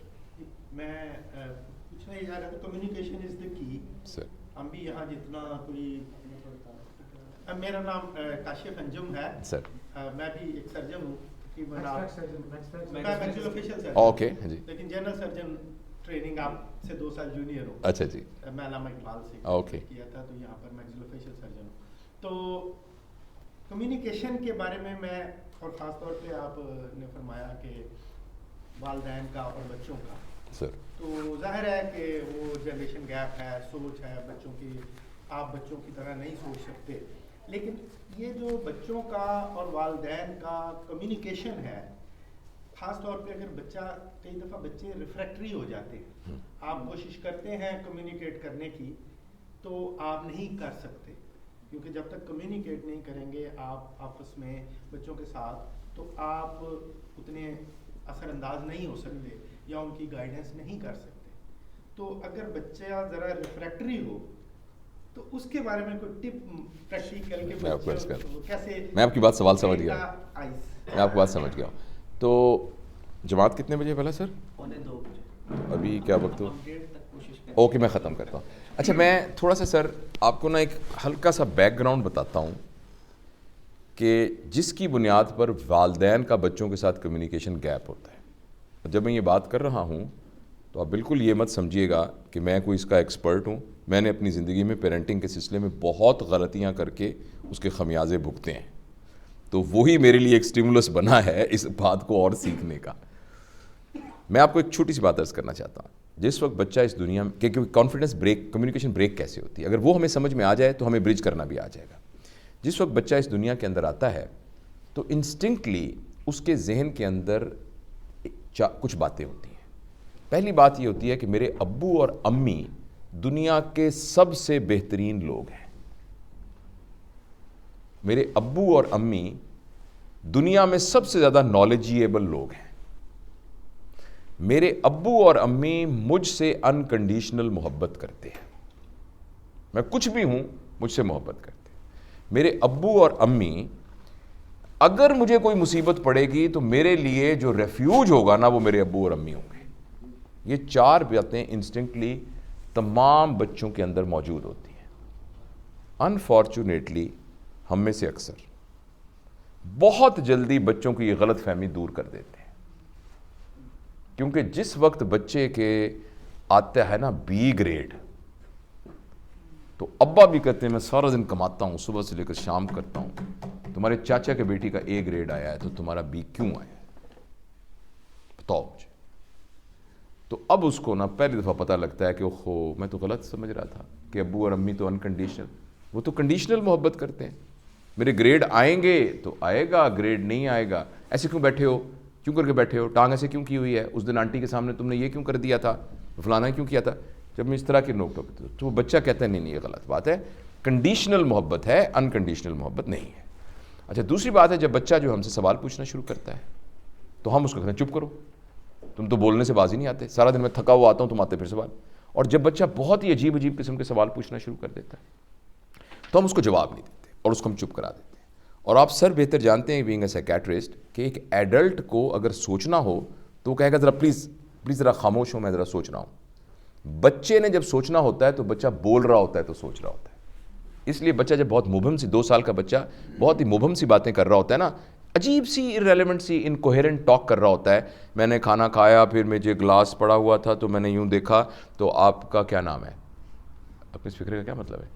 S5: میں پوچھنا یہ چاہ رہا تھا, کمیونیکیشن از دا کی.
S1: سر
S5: ہم بھی یہاں جتنا کوئی, میرا نام کاشف انجم ہے سر, میں بھی ایک سرجن ہوں,
S1: اوکے جی,
S5: لیکن جنرل سرجن ٹریننگ آپ سے 2 سال جونیئر ہوں.
S1: اچھا جی,
S5: میں علامہ اقبال سے
S1: اوکے
S5: کیا تھا, تو یہاں پر میکسیلوفیشل سرجن ہوں. تو کمیونیکیشن کے بارے میں اور خاص طور پہ آپ نے فرمایا کہ والدین کا اور بچوں کا
S1: سر,
S5: تو ظاہر ہے کہ وہ جنریشن گیپ ہے, سوچ ہے بچوں کی, آپ بچوں کی طرح نہیں سوچ سکتے. لیکن یہ جو بچوں کا اور والدین کا کمیونیکیشن ہے, خاص طور پہ اگر بچہ, کئی دفعہ بچے ریفریکٹری ہو جاتے ہیں, آپ کوشش کرتے ہیں کمیونیکیٹ کرنے کی تو آپ نہیں کر سکتے. کیونکہ جب تک کمیونیکیٹ نہیں کریں گے آپ آپس میں بچوں کے ساتھ تو آپ اتنے اثر انداز نہیں ہو سکتے یا ان کی گائیڈنس نہیں کر سکتے. تو اگر بچہ ذرا ریفریکٹری ہو تو اس کے بارے میں کوئی ٹپ پریکٹیکل کے کیسے.
S1: میں آپ کی بات سوال سمجھ گیا, میں آپ کی بات سمجھ گیا ہوں. تو جماعت کتنے بجے پہلا سر؟
S5: 2:45.
S1: ابھی کیا وقت ہو؟ اوکے میں ختم کرتا ہوں. اچھا میں تھوڑا سا سر آپ کو نا ایک ہلکا سا بیک گراؤنڈ بتاتا ہوں کہ جس کی بنیاد پر والدین کا بچوں کے ساتھ کمیونیکیشن گیپ ہوتا ہے. جب میں یہ بات کر رہا ہوں تو آپ بالکل یہ مت سمجھیے گا کہ میں کوئی اس کا ایکسپرٹ ہوں. میں نے اپنی زندگی میں پیرنٹنگ کے سلسلے میں بہت غلطیاں کر کے اس کے خمیازے بھگتے ہیں, تو وہی میرے لیے ایک اسٹیمولس بنا ہے اس بات کو اور سیکھنے کا. میں آپ کو ایک چھوٹی سی بات عرض کرنا چاہتا ہوں. جس وقت بچہ اس دنیا میں کہ کانفیڈنس بریک, کمیونیکیشن بریک کیسے ہوتی ہے, اگر وہ ہمیں سمجھ میں آ جائے تو ہمیں برج کرنا بھی آ جائے گا. جس وقت بچہ اس دنیا کے اندر آتا ہے تو انسٹنکٹلی اس کے ذہن کے اندر کچھ باتیں ہوتی ہیں. پہلی بات یہ ہوتی ہے کہ میرے ابو اور امی دنیا کے سب سے بہترین لوگ ہیں. میرے ابو اور امی دنیا میں سب سے زیادہ نالجیبل لوگ ہیں. میرے ابو اور امی مجھ سے انکنڈیشنل محبت کرتے ہیں. میں کچھ بھی ہوں مجھ سے محبت کرتے ہیں. میرے ابو اور امی اگر مجھے کوئی مصیبت پڑے گی تو میرے لیے جو ریفیوج ہوگا نا وہ میرے ابو اور امی ہوں گے. یہ چار باتیں انسٹنکٹلی تمام بچوں کے اندر موجود ہوتی ہیں. انفارچونیٹلی ہم میں سے اکثر بہت جلدی بچوں کی یہ غلط فہمی دور کر دیتے ہیں, کیونکہ جس وقت بچے کے آتا ہے نا بی گریڈ تو ابا بھی کہتے ہیں میں سارا دن کماتا ہوں, صبح سے لے کر شام کرتا ہوں, تمہارے چاچا کے بیٹی کا اے گریڈ آیا ہے تو تمہارا بی کیوں آیا ہے بتاؤ مجھے. تو اب اس کو نا پہلی دفعہ پتہ لگتا ہے کہ اوہو میں تو غلط سمجھ رہا تھا کہ ابو اور امی تو انکنڈیشنل, وہ تو کنڈیشنل محبت کرتے ہیں. میرے گریڈ آئیں گے تو آئے گا, گریڈ نہیں آئے گا. ایسے کیوں بیٹھے ہو, کیوں کر کے بیٹھے ہو, ٹانگ ایسے کیوں کی ہوئی ہے, اس دن آنٹی کے سامنے تم نے یہ کیوں کر دیا تھا, فلانا کیوں کیا تھا. جب میں اس طرح کے نوک ٹوک تو وہ بچہ کہتا ہے نہیں یہ غلط بات ہے, کنڈیشنل محبت ہے, انکنڈیشنل محبت نہیں ہے. اچھا دوسری بات ہے جب بچہ جو ہم سے سوال پوچھنا شروع کرتا ہے تو ہم اس کو کہتے ہیں چپ کرو, تم تو بولنے سے باز ہی نہیں آتے, سارا دن میں تھکا ہوا آتا ہوں, تم آتے پھر سوال. اور جب بچہ بہت ہی عجیب قسم کے سوال پوچھنا شروع کر دیتا ہے تو ہم اس کو جواب نہیں دیتے اور اس کو ہم چپ کرا دیتے ہیں. اور آپ سر بہتر جانتے ہیں بینگ اے سائیکیٹرسٹ کہ ایک ایڈلٹ کو اگر سوچنا ہو تو وہ کہے گا ذرا پلیز ذرا خاموش ہو, میں ذرا سوچ رہا ہوں. بچے نے جب سوچنا ہوتا ہے تو بچہ بول رہا ہوتا ہے تو سوچ رہا ہوتا ہے. اس لیے بچہ جب بہت مبہم سی 2 سال کا بچہ بہت ہی مبہم سی باتیں کر رہا ہوتا ہے نا, عجیب سی ارریلیونٹ سی انکوہیرنٹ ٹاک کر رہا ہوتا ہے. میں نے کھانا کھایا پھر مجھے گلاس پڑا ہوا تھا تو میں نے یوں دیکھا تو آپ کا کیا نام ہے, اپنے اس فکرے کا کیا مطلب ہے.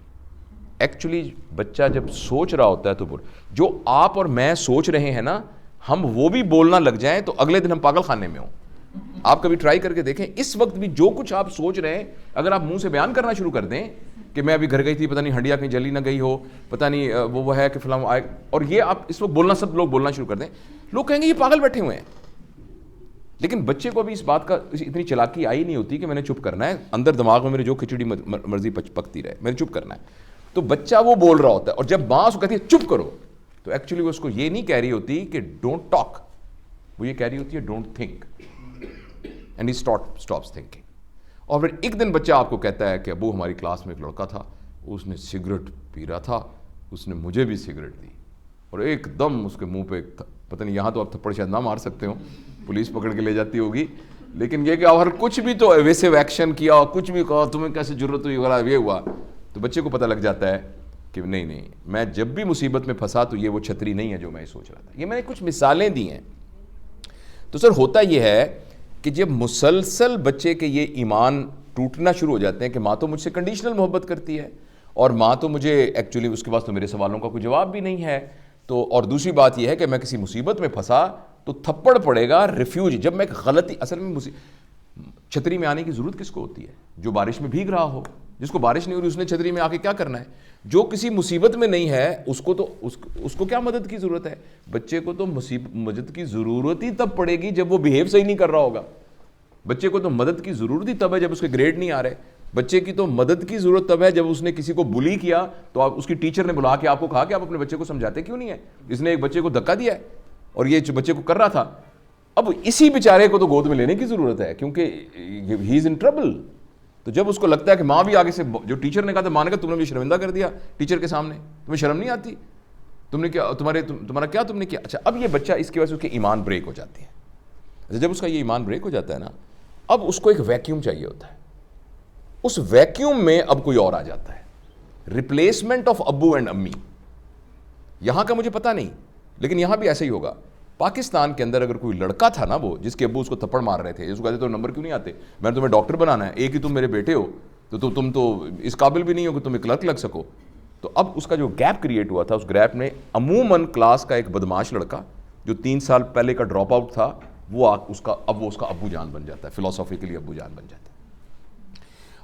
S1: ایکچولی بچہ جب سوچ رہا ہوتا ہے تو جو آپ اور میں سوچ رہے ہیں نا ہم وہ بھی بولنا لگ جائیں تو اگلے دن ہم پاگل خانے میں ہوں. آپ کبھی ٹرائی کر کے دیکھیں, اس وقت بھی جو کچھ آپ سوچ رہے ہیں اگر آپ منہ سے بیان کرنا شروع کر دیں کہ میں ابھی گھر گئی تھی, پتہ نہیں ہنڈیا کہیں جلی نہ گئی ہو, پتہ نہیں وہ ہے کہ فلاں آئے, اور یہ آپ اس وقت بولنا سب لوگ بولنا شروع کر دیں, لوگ کہیں گے یہ پاگل بیٹھے ہوئے ہیں. لیکن بچے کو ابھی اس بات کا اتنی چلاکی آئی نہیں ہوتی کہ میں نے چپ کرنا ہے, اندر دماغ میں میرے جو کھچڑی مرضی پکتی رہے, میں نے چپ کرنا ہے. تو بچہ وہ بول رہا ہوتا ہے اور جب ماں اس کو کہتی ہے چپ کرو تو ایکچولی وہ اس کو یہ نہیں کہہ رہی ہوتی کہ ڈونٹ ٹاک, وہ یہ کہہ رہی ہوتی ہے don't think, and he stops thinking. اور پھر ایک دن بچہ آپ کو کہتا ہے کہ ابو ہماری کلاس میں ایک لڑکا تھا, اس نے سگریٹ پی رہا تھا, اس نے مجھے بھی سگریٹ دی, اور ایک دم اس کے منہ پہ پتہ نہیں, یہاں تو آپ تھپڑ شاید نہ مار سکتے ہو, پولیس پکڑ کے لے جاتی ہوگی, لیکن یہ کہ اور کچھ بھی تو ایویسو ایکشن کیا اور کچھ بھی کہا تمہیں کیسے ضرورت ہوئی وغیرہ یہ ہوا, تو بچے کو پتہ لگ جاتا ہے کہ نہیں میں جب بھی مصیبت میں پھنسا تو یہ وہ چھتری نہیں ہے جو میں سوچ رہا تھا. یہ میں نے کچھ مثالیں دی ہیں. تو سر ہوتا یہ ہے کہ جب مسلسل بچے کے یہ ایمان ٹوٹنا شروع ہو جاتے ہیں کہ ماں تو مجھ سے کنڈیشنل محبت کرتی ہے اور ماں تو مجھے ایکچولی اس کے پاس تو میرے سوالوں کا کوئی جواب بھی نہیں ہے, تو اور دوسری بات یہ ہے کہ میں کسی مصیبت میں پھنسا تو تھپڑ پڑے گا ریفیوج. جب میں ایک غلطی, اصل میں چھتری میں آنے کی ضرورت کس کو ہوتی ہے, جو بارش میں بھیگ رہا ہو. جس کو بارش نہیں ہو رہی اس نے چھتری میں آ کے کیا کرنا ہے, جو کسی مصیبت میں نہیں ہے اس کو کیا مدد کی ضرورت ہے. بچے کو تو مدد کی ضرورت ہی تب پڑے گی جب وہ بیہیو صحیح نہیں کر رہا ہوگا. بچے کو تو مدد کی ضرورت ہی تب ہے جب اس کے گریڈ نہیں آ رہے. بچے کی تو مدد کی ضرورت تب ہے جب اس نے کسی کو بلی کیا تو آپ اس کی ٹیچر نے بلا کے آپ کو کہا کہ آپ اپنے بچے کو سمجھاتے کیوں نہیں ہے, اس نے ایک بچے کو دھکا دیا ہے اور یہ بچے کو کر رہا تھا. اب اسی بیچارے کو تو گود میں لینے کی ضرورت ہے کیونکہ ہی از ان ٹربل. تو جب اس کو لگتا ہے کہ ماں بھی آگے سے, جو ٹیچر نے کہا تھا ماں نے کہا تم نے مجھے شرمندہ کر دیا ٹیچر کے سامنے, تمہیں شرم نہیں آتی, تم نے کیا تمہارا کیا تم نے کیا. اچھا اب یہ بچہ اس کی وجہ سے اس کے ایمان بریک ہو جاتے ہیں. اچھا جب اس کا یہ ایمان بریک ہو جاتا ہے نا, اب اس کو ایک ویکیوم چاہیے ہوتا ہے. اس ویکیوم میں اب کوئی اور آ جاتا ہے, ریپلیسمنٹ آف ابو اینڈ امی. یہاں کا مجھے پتہ نہیں لیکن یہاں بھی ایسا ہی ہوگا. پاکستان کے اندر اگر کوئی لڑکا تھا نا وہ جس کے ابو اس کو تھپڑ مار رہے تھے, اس کو کہتے تو نمبر کیوں نہیں آتے, میں نے تمہیں ڈاکٹر بنانا ہے, ایک ہی تم میرے بیٹے ہو تو تم تو اس قابل بھی نہیں ہو کہ تم کلرک لگ سکو. تو اب اس کا جو گیپ کریٹ ہوا تھا, اس گیپ میں عموماً کلاس کا ایک بدماش لڑکا جو 3 سال پہلے کا ڈراپ آؤٹ تھا وہ اس کا ابو جان بن جاتا ہے, فلاسافیکلی ابو جان بن جاتا ہے.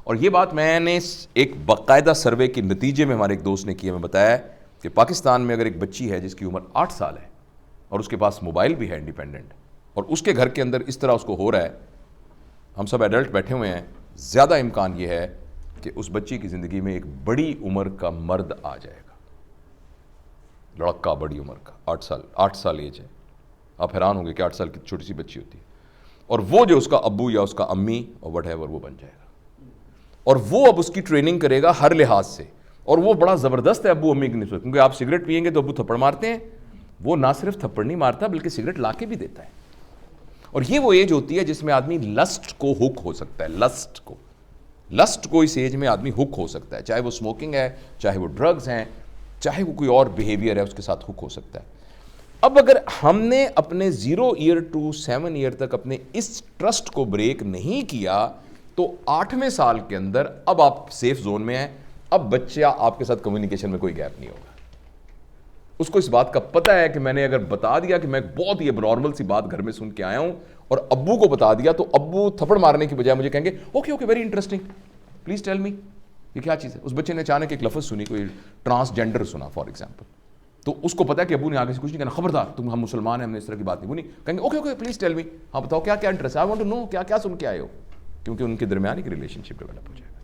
S1: اور یہ بات میں نے ایک باقاعدہ سروے کے نتیجے میں ہمارے ایک دوست نے کیا, میں بتایا کہ پاکستان میں اگر ایک بچی ہے جس کی عمر 8 سال ہے اور اس کے پاس موبائل بھی ہے انڈیپینڈنٹ, اور اس کے گھر کے اندر اس طرح اس کو ہو رہا ہے, ہم سب ایڈلٹ بیٹھے ہوئے ہیں, زیادہ امکان یہ ہے کہ اس بچی کی زندگی میں ایک بڑی عمر کا مرد آ جائے گا, لڑکا بڑی عمر کا, 8 سال ایج ہے. آپ حیران ہوں گے کہ 8 سال کی چھوٹی سی بچی ہوتی ہے, اور وہ جو اس کا ابو یا اس کا امی اور وٹ ایور وہ بن جائے گا, اور وہ اب اس کی ٹریننگ کرے گا ہر لحاظ سے. اور وہ بڑا زبردست ہے ابو امی کی نسبت, کیونکہ آپ سگریٹ پئیں گے تو ابو تھپڑ مارتے ہیں, وہ نہ صرف تھپڑ نہیں مارتا بلکہ سگریٹ لا کے بھی دیتا ہے. اور یہ وہ ایج ہوتی ہے جس میں آدمی لسٹ کو ہک ہو سکتا ہے, لسٹ کو اس ایج میں آدمی ہک ہو سکتا ہے, چاہے وہ اسموکنگ ہے, چاہے وہ ڈرگز ہیں, چاہے وہ کوئی اور بیہیویئر ہے, اس کے ساتھ ہک ہو سکتا ہے. اب اگر ہم نے اپنے 0 ایئر ٹو 7 ایئر تک اپنے اس ٹرسٹ کو بریک نہیں کیا تو 8ویں سال کے اندر اب آپ سیف زون میں ہیں. اب بچہ آپ کے ساتھ کمیونیکیشن میں کوئی گیپ نہیں ہوگا. اس کو اس بات کا پتہ ہے کہ میں نے اگر بتا دیا کہ میں بہت ہی نارمل سی بات گھر میں سن کے آیا ہوں اور ابو کو بتا دیا تو ابو تھپڑ مارنے کی بجائے مجھے کہیں گے okay very interesting, please tell me یہ کیا چیز ہے. اس بچے نے اچانک ایک لفظ سنی, کوئی ٹرانسجینڈر سنا فار ایگزامپل, تو اس کو پتا ہے کہ ابو نے آگے سے کچھ نہیں کہنا, خبردار تم ہم مسلمان ہیں, ہم نے اس طرح کی بات نہیں بنی. کہیں گے اوکے پلیز ٹیل می, ہاں بتاؤ کیا انٹرسٹ ہے, آئی وانٹ ٹو نو کیا سن کے آئے ہو, کیونکہ ان کے درمیان ایک ریلیشن شپ ڈیولپ ہو جائے گا.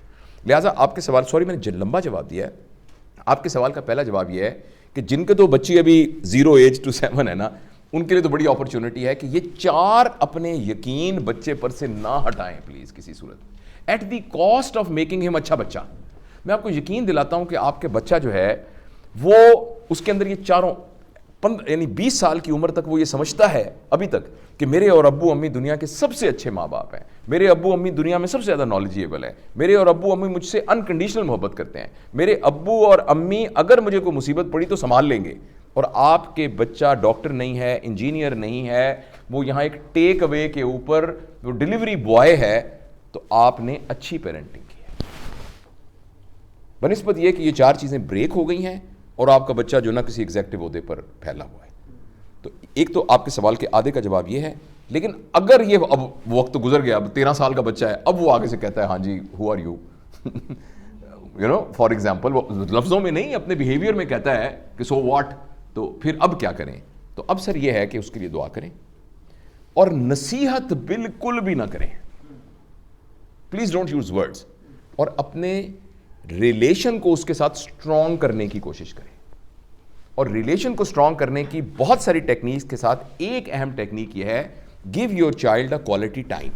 S1: لہٰذا آپ کے سوال, سوری میں نے لمبا جواب دیا ہے, آپ کے سوال کا پہلا جواب یہ ہے کہ جن کے تو بچی ابھی 0 ایج ٹو 7 ہے نا, ان کے لیے تو بڑی اپرچونٹی ہے کہ یہ 4 اپنے یقین بچے پر سے نہ ہٹائیں پلیز کسی صورت, at the cost of making ہم اچھا بچہ. میں آپ کو یقین دلاتا ہوں کہ آپ کے بچہ جو ہے وہ اس کے اندر یہ چاروں یعنی 20 سال کی عمر تک وہ یہ سمجھتا ہے ابھی تک کہ میرے اور ابو امی دنیا کے سب سے اچھے ماں باپ ہیں, میرے ابو امی دنیا میں سب سے زیادہ نالجیبل ہیں, میرے اور ابو امی مجھ سے انکنڈیشنل محبت کرتے ہیں, میرے ابو اور امی اگر مجھے کوئی مصیبت پڑی تو سنبھال لیں گے. اور آپ کے بچہ ڈاکٹر نہیں ہے, انجینئر نہیں ہے, وہ یہاں ایک ٹیک اوے کے اوپر وہ ڈلیوری بوائے ہے, تو آپ نے اچھی پیرنٹنگ کی ہے بنسبت یہ کہ یہ 4 چیزیں بریک ہو گئی ہیں اور آپ کا بچہ جو نہ کسی ایگزیکٹو عہدے پر پھیلا ہوا ہے. تو ایک تو آپ کے سوال کے آدھے کا جواب یہ ہے, لیکن اگر یہ اب وقت گزر گیا, اب 13 سال کا بچہ ہے, اب وہ آگے سے کہتا ہے ہاں جی who are you for example, وہ لفظوں میں نہیں اپنے بیہیویئر میں کہتا ہے کہ سو واٹ, تو پھر اب کیا کریں. تو اب سر یہ ہے کہ اس کے لیے دعا کریں اور نصیحت بالکل بھی نہ کریں, پلیز ڈونٹ یوز ورڈز, اور اپنے ریلیشن کو اس کے ساتھ اسٹرانگ کرنے کی کوشش کریں. اور ریلیشن کو اسٹرانگ کرنے کی بہت ساری ٹیکنیکس کے ساتھ ایک اہم ٹیکنیک یہ ہے, give your child a quality time.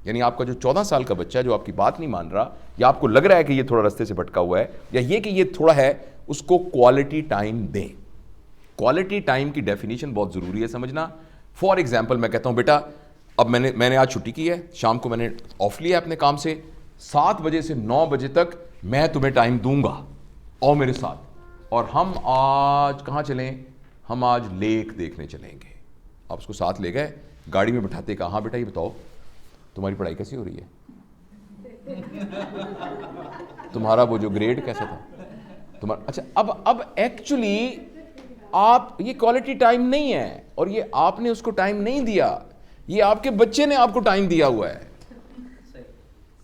S1: یعنی آپ کا جو 14 سال کا بچہ ہے جو آپ کی بات نہیں مان رہا, یا آپ کو لگ رہا ہے کہ یہ تھوڑا رستے سے بھٹکا ہوا ہے, یا یہ کہ یہ تھوڑا ہے, اس کو کوالٹی ٹائم دیں. کوالٹی ٹائم کی ڈیفینیشن بہت ضروری ہے سمجھنا. فار ایگزامپل میں کہتا ہوں بیٹا اب میں نے آج چھٹی کی ہے, شام کو میں نے آف لیا اپنے کام سے, 7 بجے سے 9 بجے تک میں تمہیں ٹائم دوں گا, آؤ میرے ساتھ, اور ہم آج کہاں چلیں, ہم آج لیک دیکھنے چلیں گے. آپ اس کو ساتھ لے گئے, گاڑی میں بٹھاتے کہا ہاں بیٹا یہ بتاؤ تمہاری پڑھائی کیسی ہو رہی ہے, تمہارا وہ جو گریڈ کیسا تھا تمہارا. اچھا اب ایکچولی آپ یہ کوالٹی ٹائم نہیں ہے, اور یہ آپ نے اس کو ٹائم نہیں دیا, یہ آپ کے بچے نے آپ کو ٹائم دیا ہوا ہے.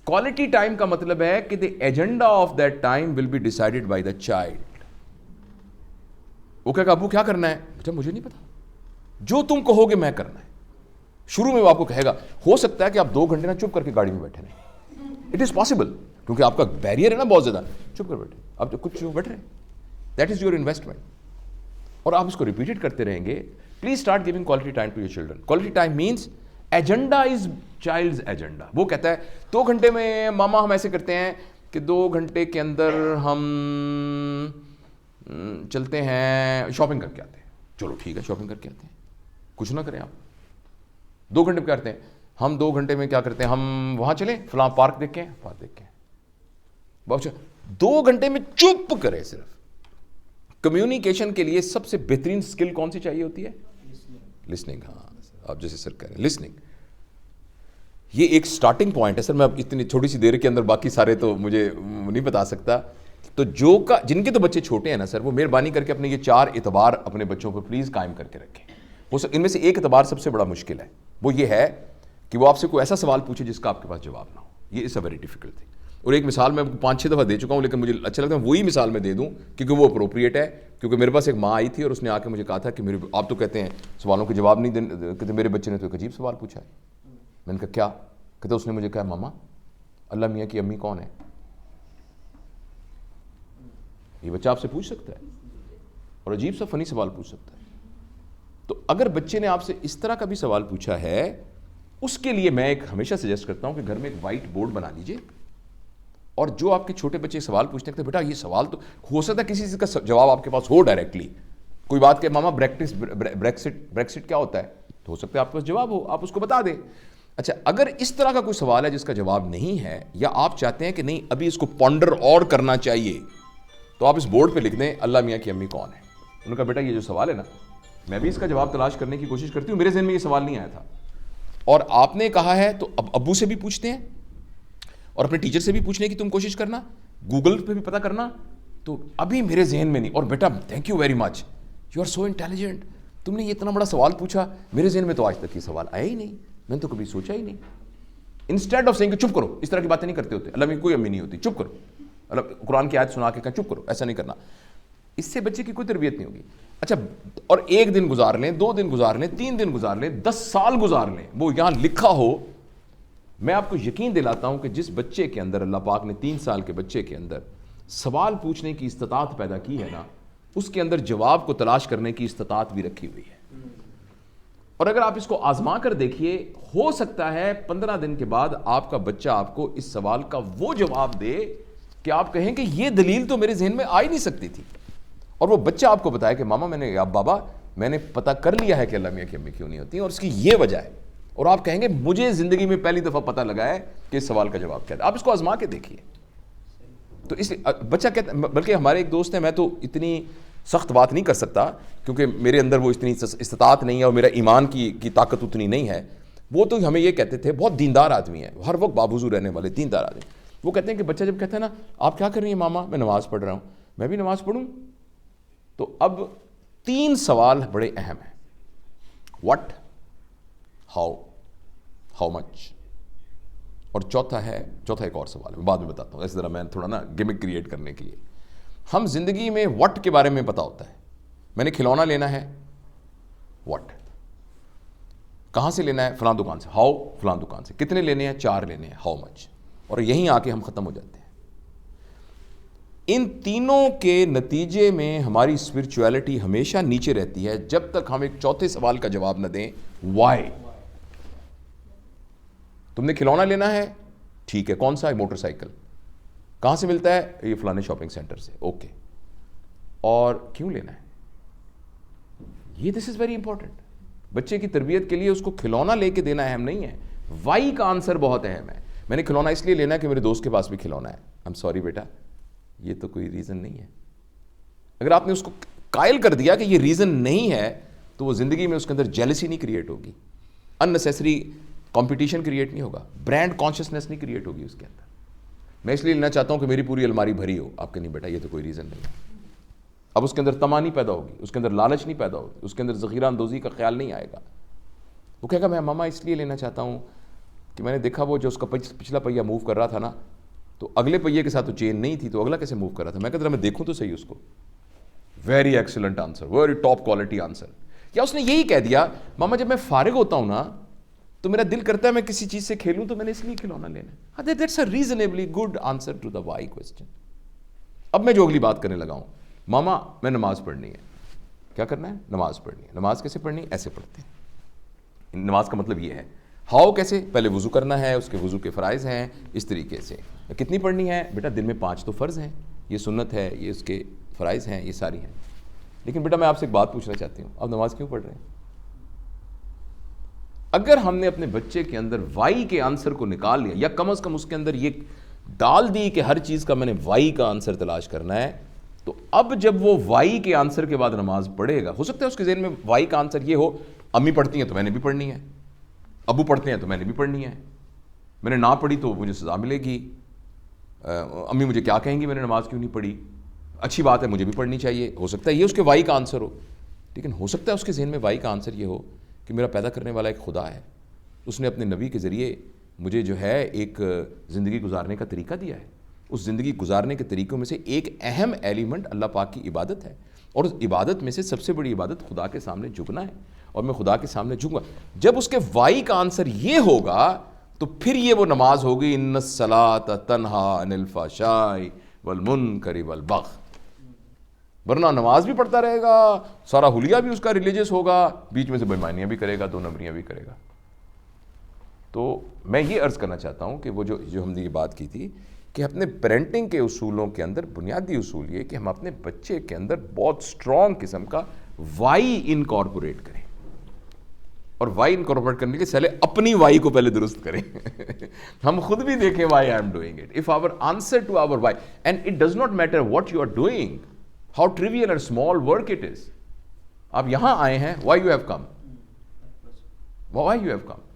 S1: کوالٹی ٹائم کا مطلب ہے کہ the agenda of that time will be decided by the child. وہ کہے گا ابو کیا کرنا ہے, بیٹا مجھے نہیں پتا, جو تم کہو گے میں کرنا ہے. شروع میں وہ آپ کو کہے گا, ہو سکتا ہے کہ آپ 2 گھنٹے نہ چپ کر کے گاڑی میں بیٹھے رہیں, اٹ از پاسبل, کیونکہ آپ کا بیریئر ہے نا بہت زیادہ. چپ کر بیٹھے, اب جو کچھ بیٹھ رہے, دیٹ از یور انویسٹمنٹ. اور آپ اس کو ریپیٹڈ کرتے رہیں گے. Please start giving quality time to your children. Quality time means agenda is child's agenda. وہ کہتا ہے 2 گھنٹے میں ماما ہم ایسے کرتے ہیں کہ 2 گھنٹے کے اندر ہم چلتے ہیں شاپنگ کر کے آتے ہیں. چلو ٹھیک ہے, شاپنگ کر کے آتے ہیں. کچھ نہ کریں آپ, 2 گھنٹے میں کیا کرتے ہیں ہم, 2 گھنٹے میں کیا کرتے ہیں ہم, وہاں چلیں فلاں پارک دیکھ کے ہیں, پارک دیکھ کے ہیں. بہت 2 گھنٹے میں چپ کریں. صرف کمیونیکیشن کے لیے سب سے بہترین سکل کون سی چاہیے ہوتی ہے؟ لسننگ. ہاں آپ جیسے سر کہہ رہے ہیں لسننگ. یہ ایک سٹارٹنگ پوائنٹ ہے سر. میں اب اتنی چھوٹی سی دیر کے اندر باقی سارے تو مجھے نہیں بتا سکتا. تو جن کے تو بچے چھوٹے ہیں نا سر, وہ مہربانی کر کے اپنے یہ 4 اعتبار اپنے بچوں کو پلیز قائم کر کے رکھیں. ان میں سے ایک اعتبار سب سے بڑا مشکل ہے, وہ یہ ہے کہ وہ آپ سے کوئی ایسا سوال پوچھے جس کا آپ کے پاس جواب نہ ہو. یہ از اے ویری ڈیفیکلٹ تھنگ. اور ایک مثال میں 5-6 دفعہ دے چکا ہوں, لیکن مجھے اچھا لگتا ہے وہی مثال میں دے دوں کیونکہ وہ اپروپریٹ ہے. کیونکہ میرے پاس ایک ماں آئی تھی اور اس نے آ کے مجھے کہا تھا کہ آپ تو کہتے ہیں سوالوں کے جواب نہیں دیتے, میرے بچے نے تو ایک عجیب سوال پوچھا ہے. میں نے کہا کیا؟ کہتے اس نے مجھے کہا ماما اللہ میاں کی امی کون ہے؟ یہ بچہ آپ سے پوچھ سکتا ہے اور عجیب سا فنی سوال پوچھ سکتا ہے. تو اگر بچے نے آپ سے اس طرح کا بھی سوال پوچھا ہے, اس کے لیے میں ایک ہمیشہ سجیسٹ کرتا ہوں کہ گھر میں ایک وائٹ بورڈ بنا لیجئے, اور جو آپ کے چھوٹے بچے سوال پوچھتے ہیں کہ بیٹا یہ سوال تو ہو سکتا ہے کسی چیز کا جواب آپ کے پاس ہو ڈائریکٹلی. کوئی بات کہ ماما بریکسٹ کیا ہوتا ہے, تو ہو سکتا ہے آپ کے پاس جواب ہو, آپ اس کو بتا دیں. اچھا اگر اس طرح کا کوئی سوال ہے جس کا جواب نہیں ہے, یا آپ چاہتے ہیں کہ نہیں ابھی اس کو پونڈر اور کرنا چاہیے, تو آپ اس بورڈ پہ لکھ دیں اللہ میاں کی امی کون ہے. انہوں نے کہا بیٹا یہ جو سوال ہے نا, میں بھی اس کا جواب تلاش کرنے کی کوشش کرتی ہوں, میرے ذہن میں یہ سوال نہیں آیا تھا. اور آپ نے کہا ہے تو اب ابو سے بھی پوچھتے ہیں اور اپنے ٹیچر سے بھی پوچھنے کی تم کوشش کرنا, گوگل پہ بھی پتہ کرنا. تو ابھی میرے ذہن میں نہیں. اور بیٹا thank you very much, you are so intelligent, تم نے یہ اتنا بڑا سوال پوچھا, میرے ذہن میں تو آج تک یہ سوال آیا ہی نہیں, میں نے تو کبھی سوچا ہی نہیں. انسٹیڈ آف سینگ چپ کرو, اس طرح کی باتیں نہیں کرتے ہوتے, اللہ میں کوئی امی نہیں ہوتی, چپ کرو, اللہ قرآن کی آیت سنا کے کہا چپ کرو, ایسا نہیں کرنا. اس سے بچے کی کوئی تربیت نہیں ہوگی. اچھا اور 1 دن گزار لیں, 2 دن گزار لیں, 3 دن گزار لیں, 10 سال گزار لیں, وہ یہاں لکھا ہو, میں آپ کو یقین دلاتا ہوں کہ جس بچے کے اندر اللہ پاک نے 3 سال کے بچے کے اندر سوال پوچھنے کی استطاعت پیدا کی ہے نا, اس کے اندر جواب کو تلاش کرنے کی استطاعت بھی رکھی ہوئی ہے. اور اگر آپ اس کو آزما کر دیکھیے, ہو سکتا ہے 15 دن کے بعد آپ کا بچہ آپ کو اس سوال کا وہ جواب دے کہ آپ کہیں کہ یہ دلیل تو میرے ذہن میں آ ہی نہیں سکتی تھی. اور وہ بچہ آپ کو بتائے کہ ماما بابا میں نے پتہ کر لیا ہے کہ اللہ میاں کی امی کیوں نہیں ہوتی اور اس کی یہ وجہ ہے. اور آپ کہیں گے مجھے زندگی میں پہلی دفعہ پتہ لگا ہے کہ اس سوال کا جواب کیا ہے. آپ اس کو آزما کے دیکھیے. تو اس لیے بچہ کہتا ہے, بلکہ ہمارے ایک دوست ہیں, میں تو اتنی سخت بات نہیں کر سکتا کیونکہ میرے اندر وہ اتنی استطاعت نہیں ہے اور میرا ایمان کی طاقت اتنی نہیں ہے. وہ تو ہمیں یہ کہتے تھے, بہت دیندار آدمی ہے, ہر وقت بابوزو رہنے والے دیندار آدمی. وہ کہتے ہیں کہ بچہ جب کہتا ہے نا آپ کیا کر رہی ہیں ماما, میں نماز پڑھ رہا ہوں, میں بھی نماز پڑھوں. تو اب 3 سوال بڑے اہم ہیں, واٹ, ہاؤ مچ, اور چوتھا ایک اور سوال ہے, میں بعد میں بتاتا ہوں. ایسے ذرا میں تھوڑا نا گمک کریٹ کرنے کے لیے. ہم زندگی میں وٹ کے بارے میں پتا ہوتا ہے, میں نے کھلونا لینا ہے, وٹ, کہاں سے لینا ہے, فلاں دکان سے, ہاؤ, فلاں دکان سے, کتنے لینے ہیں, 4 لینے ہیں, ہاؤ مچ. اور یہیں آ کے ہم ختم ہو جاتے ہیں. ان تینوں کے نتیجے میں ہماری اسپرچویلٹی ہمیشہ نیچے رہتی ہے جب تک ہم ایک چوتھے سوال کا جواب نہ دیں, وائی. تم نے کھلونا لینا ہے, ٹھیک ہے, کون سا ہے, موٹر سائیکل, کہاں سے ملتا ہے, یہ فلانے شاپنگ سینٹر سے, اوکے, اور کیوں لینا ہے, یہ دس از ویری امپورٹنٹ. بچے کی تربیت کے لیے اس کو کھلونا لے کے دینا اہم نہیں ہے, وائی کا آنسر بہت اہم ہے. میں نے کھلونا اس لیے لینا ہے کہ میرے دوست کے پاس بھی کھلونا ہے. آئی ایم سوری بیٹا, یہ تو کوئی ریزن نہیں ہے. اگر آپ نے اس کو قائل کر دیا کہ یہ ریزن نہیں ہے, تو وہ زندگی میں اس کے اندر جیلسی نہیں کریٹ ہوگی, اننیسیسری کمپٹیشن کریٹ نہیں ہوگا, برانڈ کانشیسنیس نہیں کریٹ ہوگی اس کے اندر. میں اس لیے لینا چاہتا ہوں کہ میری پوری الماری بھری ہو, آپ کے نہیں بیٹا یہ تو کوئی ریزن نہیں ہے. اب اس کے اندر طمع نہیں پیدا ہوگی, اس کے اندر لالچ نہیں پیدا ہوگی, اس کے اندر ذخیرہ اندوزی کا خیال نہیں آئے گا. وہ کہے گا میں ماما اس لیے لینا چاہتا ہوں کہ میں نے دیکھا وہ جو اس کا پچھلا پہیہ موو کر رہا تھا نا, تو اگلے پہیے کے ساتھ تو چین نہیں تھی, تو اگلا کیسے موو کر رہا تھا. میں کہتا تھا میں دیکھوں تو صحیح اس کو. Very excellent answer, very top quality answer. یا اس نے یہی کہہ دیا ماما جب میں فارغ ہوتا ہوں نا تو میرا دل کرتا ہے میں کسی چیز سے کھیلوں تو میں نے اس لیے کھلونا لینا ہے. That's a reasonably good answer to the why question. اب میں جو اگلی بات کرنے لگا ہوں, ماما میں نماز پڑھنی ہے. کیا کرنا ہے؟ نماز پڑھنی ہے. نماز کیسے پڑھنی ہے؟ ایسے پڑھتے ہیں. نماز کا مطلب یہ ہے. ہاؤ کیسے؟ پہلے وضو کرنا ہے, اس کے وضو کے فرائض ہیں, اس طریقے سے. کتنی پڑھنی ہے؟ بیٹا دن میں 5 تو فرض ہیں, یہ سنت ہے, یہ اس کے فرائض ہیں, یہ ساری ہیں. لیکن بیٹا میں آپ سے ایک بات پوچھنا چاہتی ہوں, آپ نماز کیوں پڑھ رہے ہیں؟ اگر ہم نے اپنے بچے کے اندر وائی کے آنسر کو نکال لیا, یا کم از کم اس کے اندر یہ ڈال دی کہ ہر چیز کا میں نے وائی کا آنسر تلاش کرنا ہے, تو اب جب وہ وائی کے آنسر کے بعد نماز پڑھے گا, ہو سکتا ہے اس کے ذہن میں وائی کا آنسر یہ ہو, امی پڑھتی ہیں تو میں نے بھی پڑھنی ہے, ابو پڑھتے ہیں تو میں نے بھی پڑھنی ہے, میں نے نہ پڑھی تو مجھے سزا ملے گی, امی مجھے کیا کہیں گی میں نے نماز کیوں نہیں پڑھی, اچھی بات ہے مجھے بھی پڑھنی چاہیے. ہو سکتا ہے یہ اس کے وائی کا آنسر ہو. لیکن ہو سکتا ہے اس کے ذہن میں وائی کا آنسر یہ ہو کہ میرا پیدا کرنے والا ایک خدا ہے, اس نے اپنے نبی کے ذریعے مجھے جو ہے ایک زندگی گزارنے کا طریقہ دیا ہے. اس زندگی گزارنے کے طریقوں میں سے ایک اہم ایلیمنٹ اللہ پاک کی عبادت ہے, اور اس عبادت میں سے سب سے بڑی عبادت خدا کے سامنے جھکنا ہے, اور میں خدا کے سامنے جھکوں گا. جب اس کے وائی کا آنسر یہ ہوگا تو پھر یہ وہ نماز ہوگی, ان الصلاۃ تنہا عن الفحشاء والمنکر والبغی. ورنہ نماز بھی پڑھتا رہے گا, سارا حلیہ بھی اس کا ریلیجس ہوگا, بیچ میں سے بےمانیاں بھی کرے گا, 2 نمبریاں بھی کرے گا. تو میں یہ عرض کرنا چاہتا ہوں کہ وہ جو ہم نے یہ بات کی تھی کہ اپنے پیرنٹنگ کے اصولوں کے اندر بنیادی اصول یہ کہ ہم اپنے بچے کے اندر بہت سٹرونگ قسم کا وائی انکارپوریٹ کریں, اور وائی انکارپوریٹ کرنے کے پہلے اپنی وائی کو پہلے درست کریں. ہم خود بھی دیکھیں why I am doing it. If our answer to our why, and it does not matter what you are doing, how trivial or small work it is. آپ یہاں آئے ہیں, why you have come, why you have come.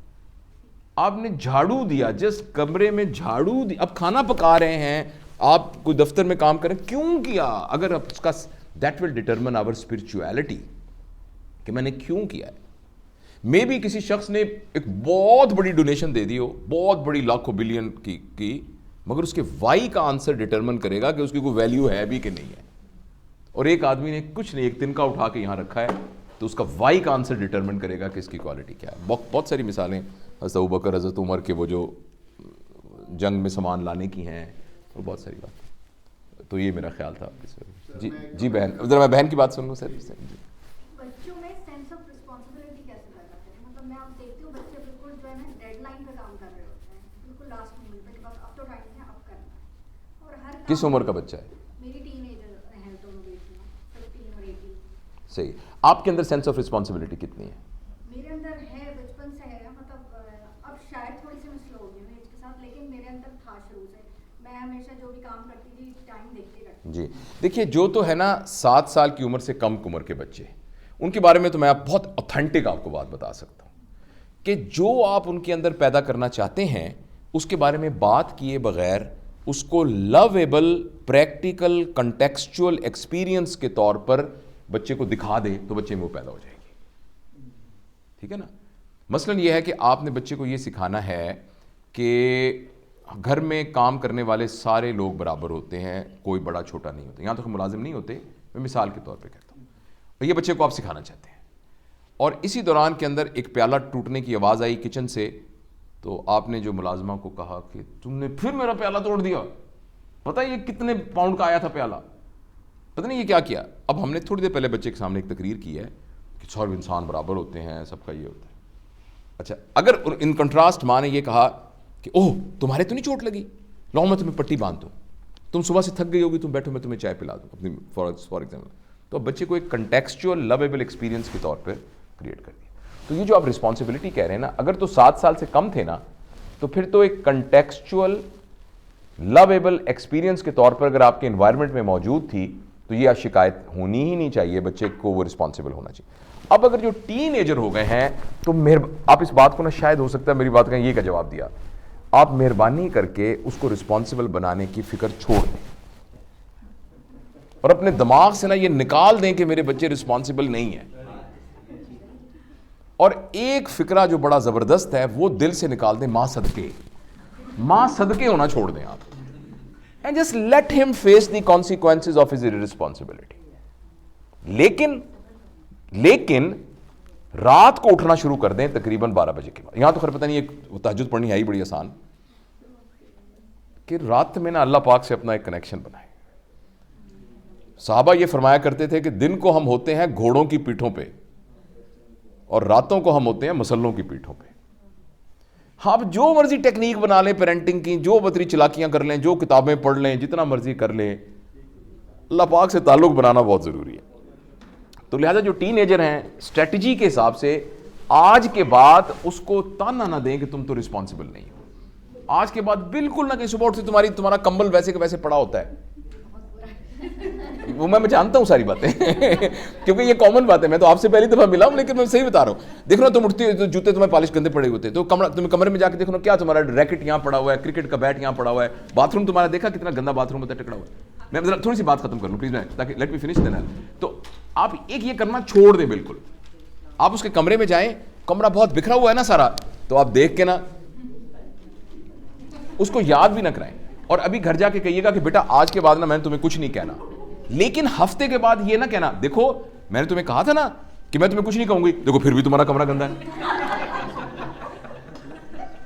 S1: آپ نے جھاڑو دیا, جس کمرے میں جھاڑو دی, اب کھانا پکا رہے ہیں, آپ کوئی دفتر میں کام کریں, کیوں کیا؟ اگر اس کا that will determine our spirituality کہ میں نے کیوں کیا ہے. مے بی کسی شخص نے ایک بہت بڑی ڈونیشن دے دی ہو, بہت بڑی لاکھوں بلین کی, مگر اس کے وائی کا آنسر ڈٹرمن کرے گا کہ اس کی کوئی ویلیو ہے بھی کہ نہیں ہے. اور ایک آدمی نے کچھ نہیں, ایک تنکا اٹھا کے یہاں رکھا ہے, تو اس کا وائی کا آنسر ڈٹرمن کرے گا کہ اس کی کوالٹی کیا ہے. بہت ساری مثالیں حضرت ابوبکر, حضرت عمر کے وہ جو جنگ میں سامان لانے کی ہیں, اور بہت ساری بات. تو یہ میرا خیال تھا. جی بہن, ذرا میں بہن کی بات سن لوں سر. جی
S6: بچوں میں سینس آف رسپانسبلٹی کیسے پیدا کرتے ہیں؟ مطلب میں آپ دیکھتی ہوں بچے بالکل جو ہے نا ڈیڈ لائن پہ کام کر رہے ہوتے ہیں, بالکل لاسٹ مومنٹ پہ کہ بس اب تو ٹائم ہے, اب کرنا ہے. اور ہر
S1: کس عمر کا بچہ ہے؟
S6: میری ٹین ایجر ہیں دونوں بیٹیاں, 15 اور 18.
S1: صحیح. آپ کے اندر سینس آف رسپانسبلٹی کتنی ہے؟
S6: میرے اندر ہے, بچپن سے ہے, مطلب اب شاید تھوڑی سی مسئلہ ہو گئی ایج کے ساتھ, لیکن میرے اندر تھا شروع سے. میں ہمیشہ جو بھی کام کرتی تھی ٹائم دیکھتی رہتی.
S1: جی دیکھیے, جو تو ہے نا 7 سال کی عمر سے کم عمر کے بچے, ان کے بارے میں تو میں بہت اوتھینٹک آپ کو بات بتا سکتا ہوں کہ جو آپ ان کے اندر پیدا کرنا چاہتے ہیں اس کے بارے میں بات کیے بغیر اس کو لویبل, پریکٹیکل, کنٹیکسچول ایکسپیرینس کے طور پر بچے کو دکھا دیں تو بچے میں وہ پیدا ہو جائے گی. ٹھیک ہے نا. مثلاً یہ ہے کہ آپ نے بچے کو یہ سکھانا ہے کہ گھر میں کام کرنے والے سارے لوگ برابر ہوتے ہیں, کوئی بڑا چھوٹا نہیں ہوتا. یہاں تک ملازم نہیں ہوتے, میں مثال کے طور پہ کہتا ہوں. اور یہ بچے کو آپ سکھانا چاہتے ہیں, اور اسی دوران کے اندر ایک پیالہ ٹوٹنے کی آواز آئی کچن سے, تو آپ نے جو ملازمہ کو کہا کہ تم نے پھر میرا پیالہ توڑ دیا, پتہ یہ کتنے پاؤنڈ کا آیا تھا پیالہ, پتہ نہیں یہ کیا کیا. اب ہم نے تھوڑی دیر پہلے بچے کے سامنے ایک تقریر کی ہے کہ سب انسان برابر ہوتے ہیں, سب کا یہ ہوتا ہے. اچھا, اگر ان کنٹراسٹ ماں نے یہ کہا کہ اوہ تمہارے تو نہیں چوٹ لگی, لاؤ میں تمہیں پٹی باندھ دوں, تم صبح سے تھک گئی ہوگی, تم بیٹھو میں تمہیں چائے پلا دوں اپنی فار ایگزامپل, تو بچے کو ایک کنٹیکسچول لویبل ایکسپیرینس کے طور پر کریٹ کر دیا. تو یہ جو آپ رسپانسبلٹی کہہ رہے ہیں نا, اگر تو 7 سال سے کم تھے نا, تو پھر تو ایک کنٹیکسچول لویبل ایکسپیرینس کے طور پر اگر آپ کے انوائرمنٹ میں موجود تھی تو یہ شکایت ہونی ہی نہیں چاہیے, بچے کو وہ رسپانسبل ہونا چاہیے. اب اگر جو ٹین ایجر ہو گئے ہیں تو آپ اس بات کو نا, شاید ہو سکتا ہے میری بات کا یہ کا جواب دیا, آپ مہربانی کر کے اس کو رسپانسبل بنانے کی فکر چھوڑ دیں, اور اپنے دماغ سے نا یہ نکال دیں کہ میرے بچے رسپانسبل نہیں ہیں. اور ایک فکرہ جو بڑا زبردست ہے وہ دل سے نکال دیں, ماں صدقے, ماں صدقے ہونا چھوڑ دیں آپ, and just let him face the consequences of his irresponsibility. لیکن رات کو اٹھنا شروع کر دیں تقریباً 12 بجے کے بعد. یہاں تو خیر پتہ نہیں ایک تہجد پڑھنی ہے ہی بڑی آسان, کہ رات میں نا اللہ پاک سے اپنا ایک کنیکشن بنائیں. صحابہ یہ فرمایا کرتے تھے کہ دن کو ہم ہوتے ہیں گھوڑوں کی پیٹھوں پہ اور راتوں کو ہم ہوتے ہیں مسلوں کی پیٹھوں پہ. آپ جو مرضی ٹیکنیک بنا لیں پیرنٹنگ کی, جو بطری چلاکیاں کر لیں, جو کتابیں پڑھ لیں, جتنا مرضی کر لیں, اللہ پاک سے تعلق بنانا بہت ضروری ہے. تو لہذا جو ٹین ایجر ہیں اسٹریٹجی کے حساب سے آج کے بعد اس کو تانا نہ دیں کہ تم تو رسپانسبل نہیں ہو. آج کے بعد بالکل نہ کہ صبح سے تمہارا کمبل ویسے کہ ویسے پڑا ہوتا ہے. وہ میں جانتا ہوں ساری باتیں کیونکہ یہ کامن بات ہے. میں تو آپ سے پہلی دفعہ ملا ہوں لیکن میں صحیح بتا رہا ہوں. دیکھ رہا تم اٹھتی ہو جوتے تمہیں پالش گندے پڑے ہوتے, تو تمہیں کمرے میں جا کے دیکھو کیا تمہارا ریکٹ یہاں پڑا ہوا ہے, کرکٹ کا بیٹ یہاں پڑا ہوا ہے, باتھ روم تمہارا دیکھا کتنا گندا باتھ روم ہوتا ہے, ٹکڑا ہوا ہے. میں ذرا تھوڑی سی بات ختم کر لوں پلیز, میں تاکہ لیٹ می فنش دینا. تو آپ ایک یہ کرنا چھوڑ دیں بالکل. آپ اس کے کمرے میں جائیں, کمرہ بہت بکھرا ہوا ہے نا سارا, تو آپ دیکھ کے نا اس کو یاد بھی نہ کرائیں. اور ابھی گھر جا کے کہیے گا کہ بیٹا آج کے بعد نا میں نے تمہیں کچھ نہیں کہنا, لیکن ہفتے کے بعد یہ نہ کہنا دیکھو میں نے تمہیں کہا تھا نا کہ میں تمہیں کچھ نہیں کہوں گی, دیکھو پھر بھی تمہارا کمرہ گندا ہے.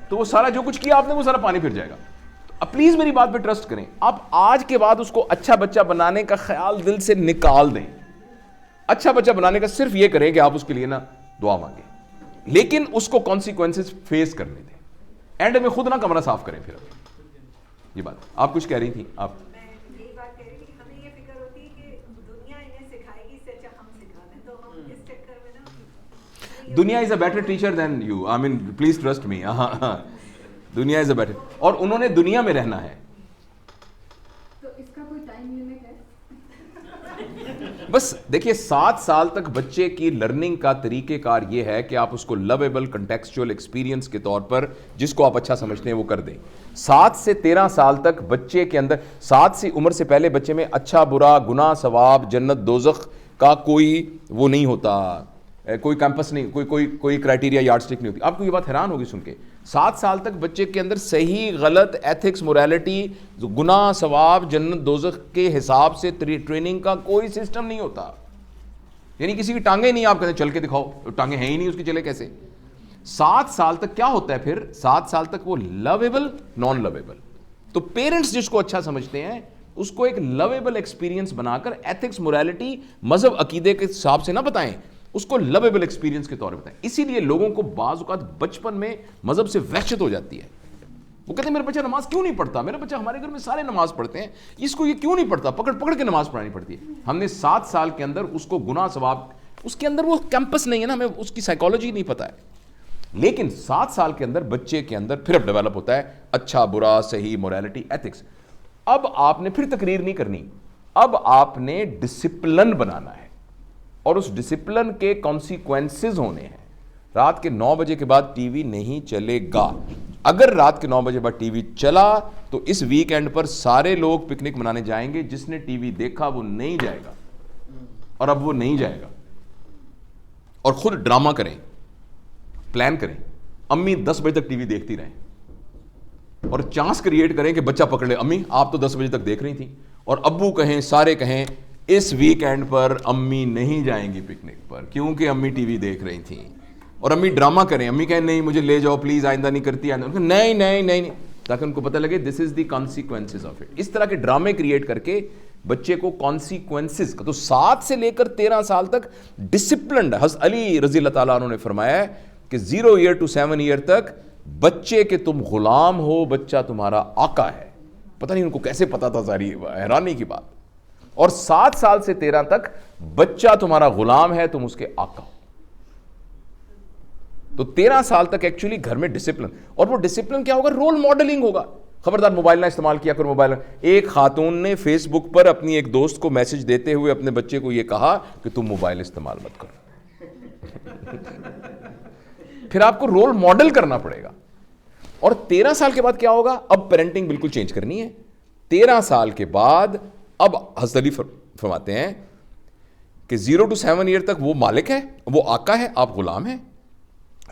S1: تو وہ سارا جو کچھ کیا آپ نے وہ سارا پانی پھر جائے گا. اب پلیز میری بات پہ ٹرسٹ کریں. آپ آج کے بعد اس کو اچھا بچہ بنانے کا خیال دل سے نکال دیں. اچھا بچہ بنانے کا صرف یہ کریں کہ آپ اس کے لیے نا دعا مانگیں, لیکن اس کو کانسیکوینسز فیس کرنے دیں. اینڈ میں خود نہ کمرہ صاف کریں. پھر یہ بات آپ کچھ کہہ رہی تھی. آپ دنیا is a better teacher than you, I mean please trust me. دنیا از اے بیٹر, اور انہوں نے دنیا میں رہنا ہے.
S6: تو اس کا کوئی ٹائم لمٹ ہے؟
S1: بس دیکھیے 7 سال تک بچے کی لرننگ کا طریقہ کار یہ ہے کہ آپ اس کو لویبل کنٹیکسچوئل ایکسپیرینس کے طور پر جس کو آپ اچھا سمجھتے ہیں وہ کر دیں. 7 سے 13 سال تک بچے کے اندر, 7 سی عمر سے پہلے بچے میں اچھا برا, گناہ ثواب, جنت دوزخ کا کوئی وہ نہیں ہوتا, کوئی کیمپس نہیں, کوئی کرائٹیریا یارڈ اسٹک نہیں ہوتی. آپ کو یہ بات حیران ہوگی سن کے. 7 سال تک بچے کے اندر صحیح غلط ایتھکس موریلٹی, گناہ ثواب, جنت دوزخ کے حساب سے ٹریننگ کا کوئی سسٹم نہیں ہوتا. یعنی کسی کی ٹانگیں نہیں, آپ کہتے چل کے دکھاؤ, ٹانگیں ہیں ہی نہیں اس کی, چلے کیسے. 7 سال تک کیا ہوتا ہے پھر, 7 سال تک وہ لویبل نان لویبل. تو پیرنٹس جس کو اچھا سمجھتے ہیں اس کو ایک لویبل ایکسپیرینس بنا کر ایتھکس موریلٹی مذہب عقیدے کے حساب سے نہ بتائیں, اس کو لویبل ایکسپیرینس کے طور پر بتائیں. اسی لیے لوگوں کو بعض اوقات بچپن میں مذہب سے وحشت ہو جاتی ہے. وہ کہتے ہیں میرا بچہ نماز کیوں نہیں پڑھتا, میرا بچہ, ہمارے گھر میں سارے نماز پڑھتے ہیں, اس کو یہ کیوں نہیں پڑھتا, پکڑ کے نماز پڑھانی پڑتی ہے. ہم نے 7 سال کے اندر اس کو گناہ ثواب, اس کے اندر وہ کیمپس نہیں ہے نا, ہمیں اس کی سائیکالوجی نہیں پتہ ہے. لیکن 7 سال کے اندر بچے کے اندر پھر اب ڈیولپ ہوتا ہے اچھا برا, صحیح, موریلٹی, ایتھکس. اب آپ نے پھر تقریر نہیں کرنی, اب آپ نے ڈسپلن بنانا ہے, اور اس ڈسپلن کے کانسیکوینسز ہونے ہیں. رات کے 9 بجے کے بعد ٹی وی نہیں چلے گا. اگر رات کے 9 بجے بعد ٹی وی چلا تو اس ویک اینڈ پر سارے لوگ پکنک منانے جائیں گے. جس نے ٹی وی دیکھا وہ نہیں جائے گا, اور اب وہ نہیں جائے گا. اور خود ڈرامہ کریں, پلان کریں, امی 10 بجے تک ٹی وی دیکھتی رہیں, اور چانس کریٹ کریں کہ بچہ پکڑ لے, امی آپ تو 10 بجے تک دیکھ رہی تھیں, اور ابو کہیں, سارے کہیں اس ویک اینڈ پر امی نہیں جائیں گی پکنک پر کیونکہ امی ٹی وی دیکھ رہی تھیں. اور امی ڈرامہ کریں, امی کہیں نہیں مجھے لے جاؤ پلیز, آئندہ نہیں کرتی, آئندہ نہیں, تاکہ ان کو پتہ لگے دس از دی کانسیکوینسز آف اٹ. اس طرح کے ڈرامے کریٹ کر کے بچے کو کانسیکوینسز کا. تو 7 سے لے کر 13 سال تک ڈسپلنڈ. حضرت علی رضی اللہ تعالیٰ عنہ نے فرمایا ہے کہ 0 ایئر ٹو 7 ایئر تک بچے کے تم غلام ہو, بچہ تمہارا آقا ہے. پتہ نہیں ان کو کیسے پتا تھا, ساری حیرانی کی بات. اور 7 سال سے 13 تک بچہ تمہارا غلام ہے, تم اس کے آقا ہو. تو 13 سال تک ایکچولی گھر میں ڈسپلن, اور وہ ڈسپلن کیا ہوگا, رول ماڈلنگ ہوگا. خبردار موبائل نہ استعمال کیا کرو موبائل. ایک خاتون نے فیس بک پر اپنی ایک دوست کو میسج دیتے ہوئے اپنے بچے کو یہ کہا کہ تم موبائل استعمال مت کرو. پھر آپ کو رول ماڈل کرنا پڑے گا. اور 13 سال کے بعد کیا ہوگا, اب پیرنٹنگ بالکل چینج کرنی ہے. 13 سال کے بعد اب حضرت علی فرماتے ہیں کہ 0 ٹو 7 ایئر تک وہ مالک ہے, وہ آقا ہے, آپ غلام ہیں.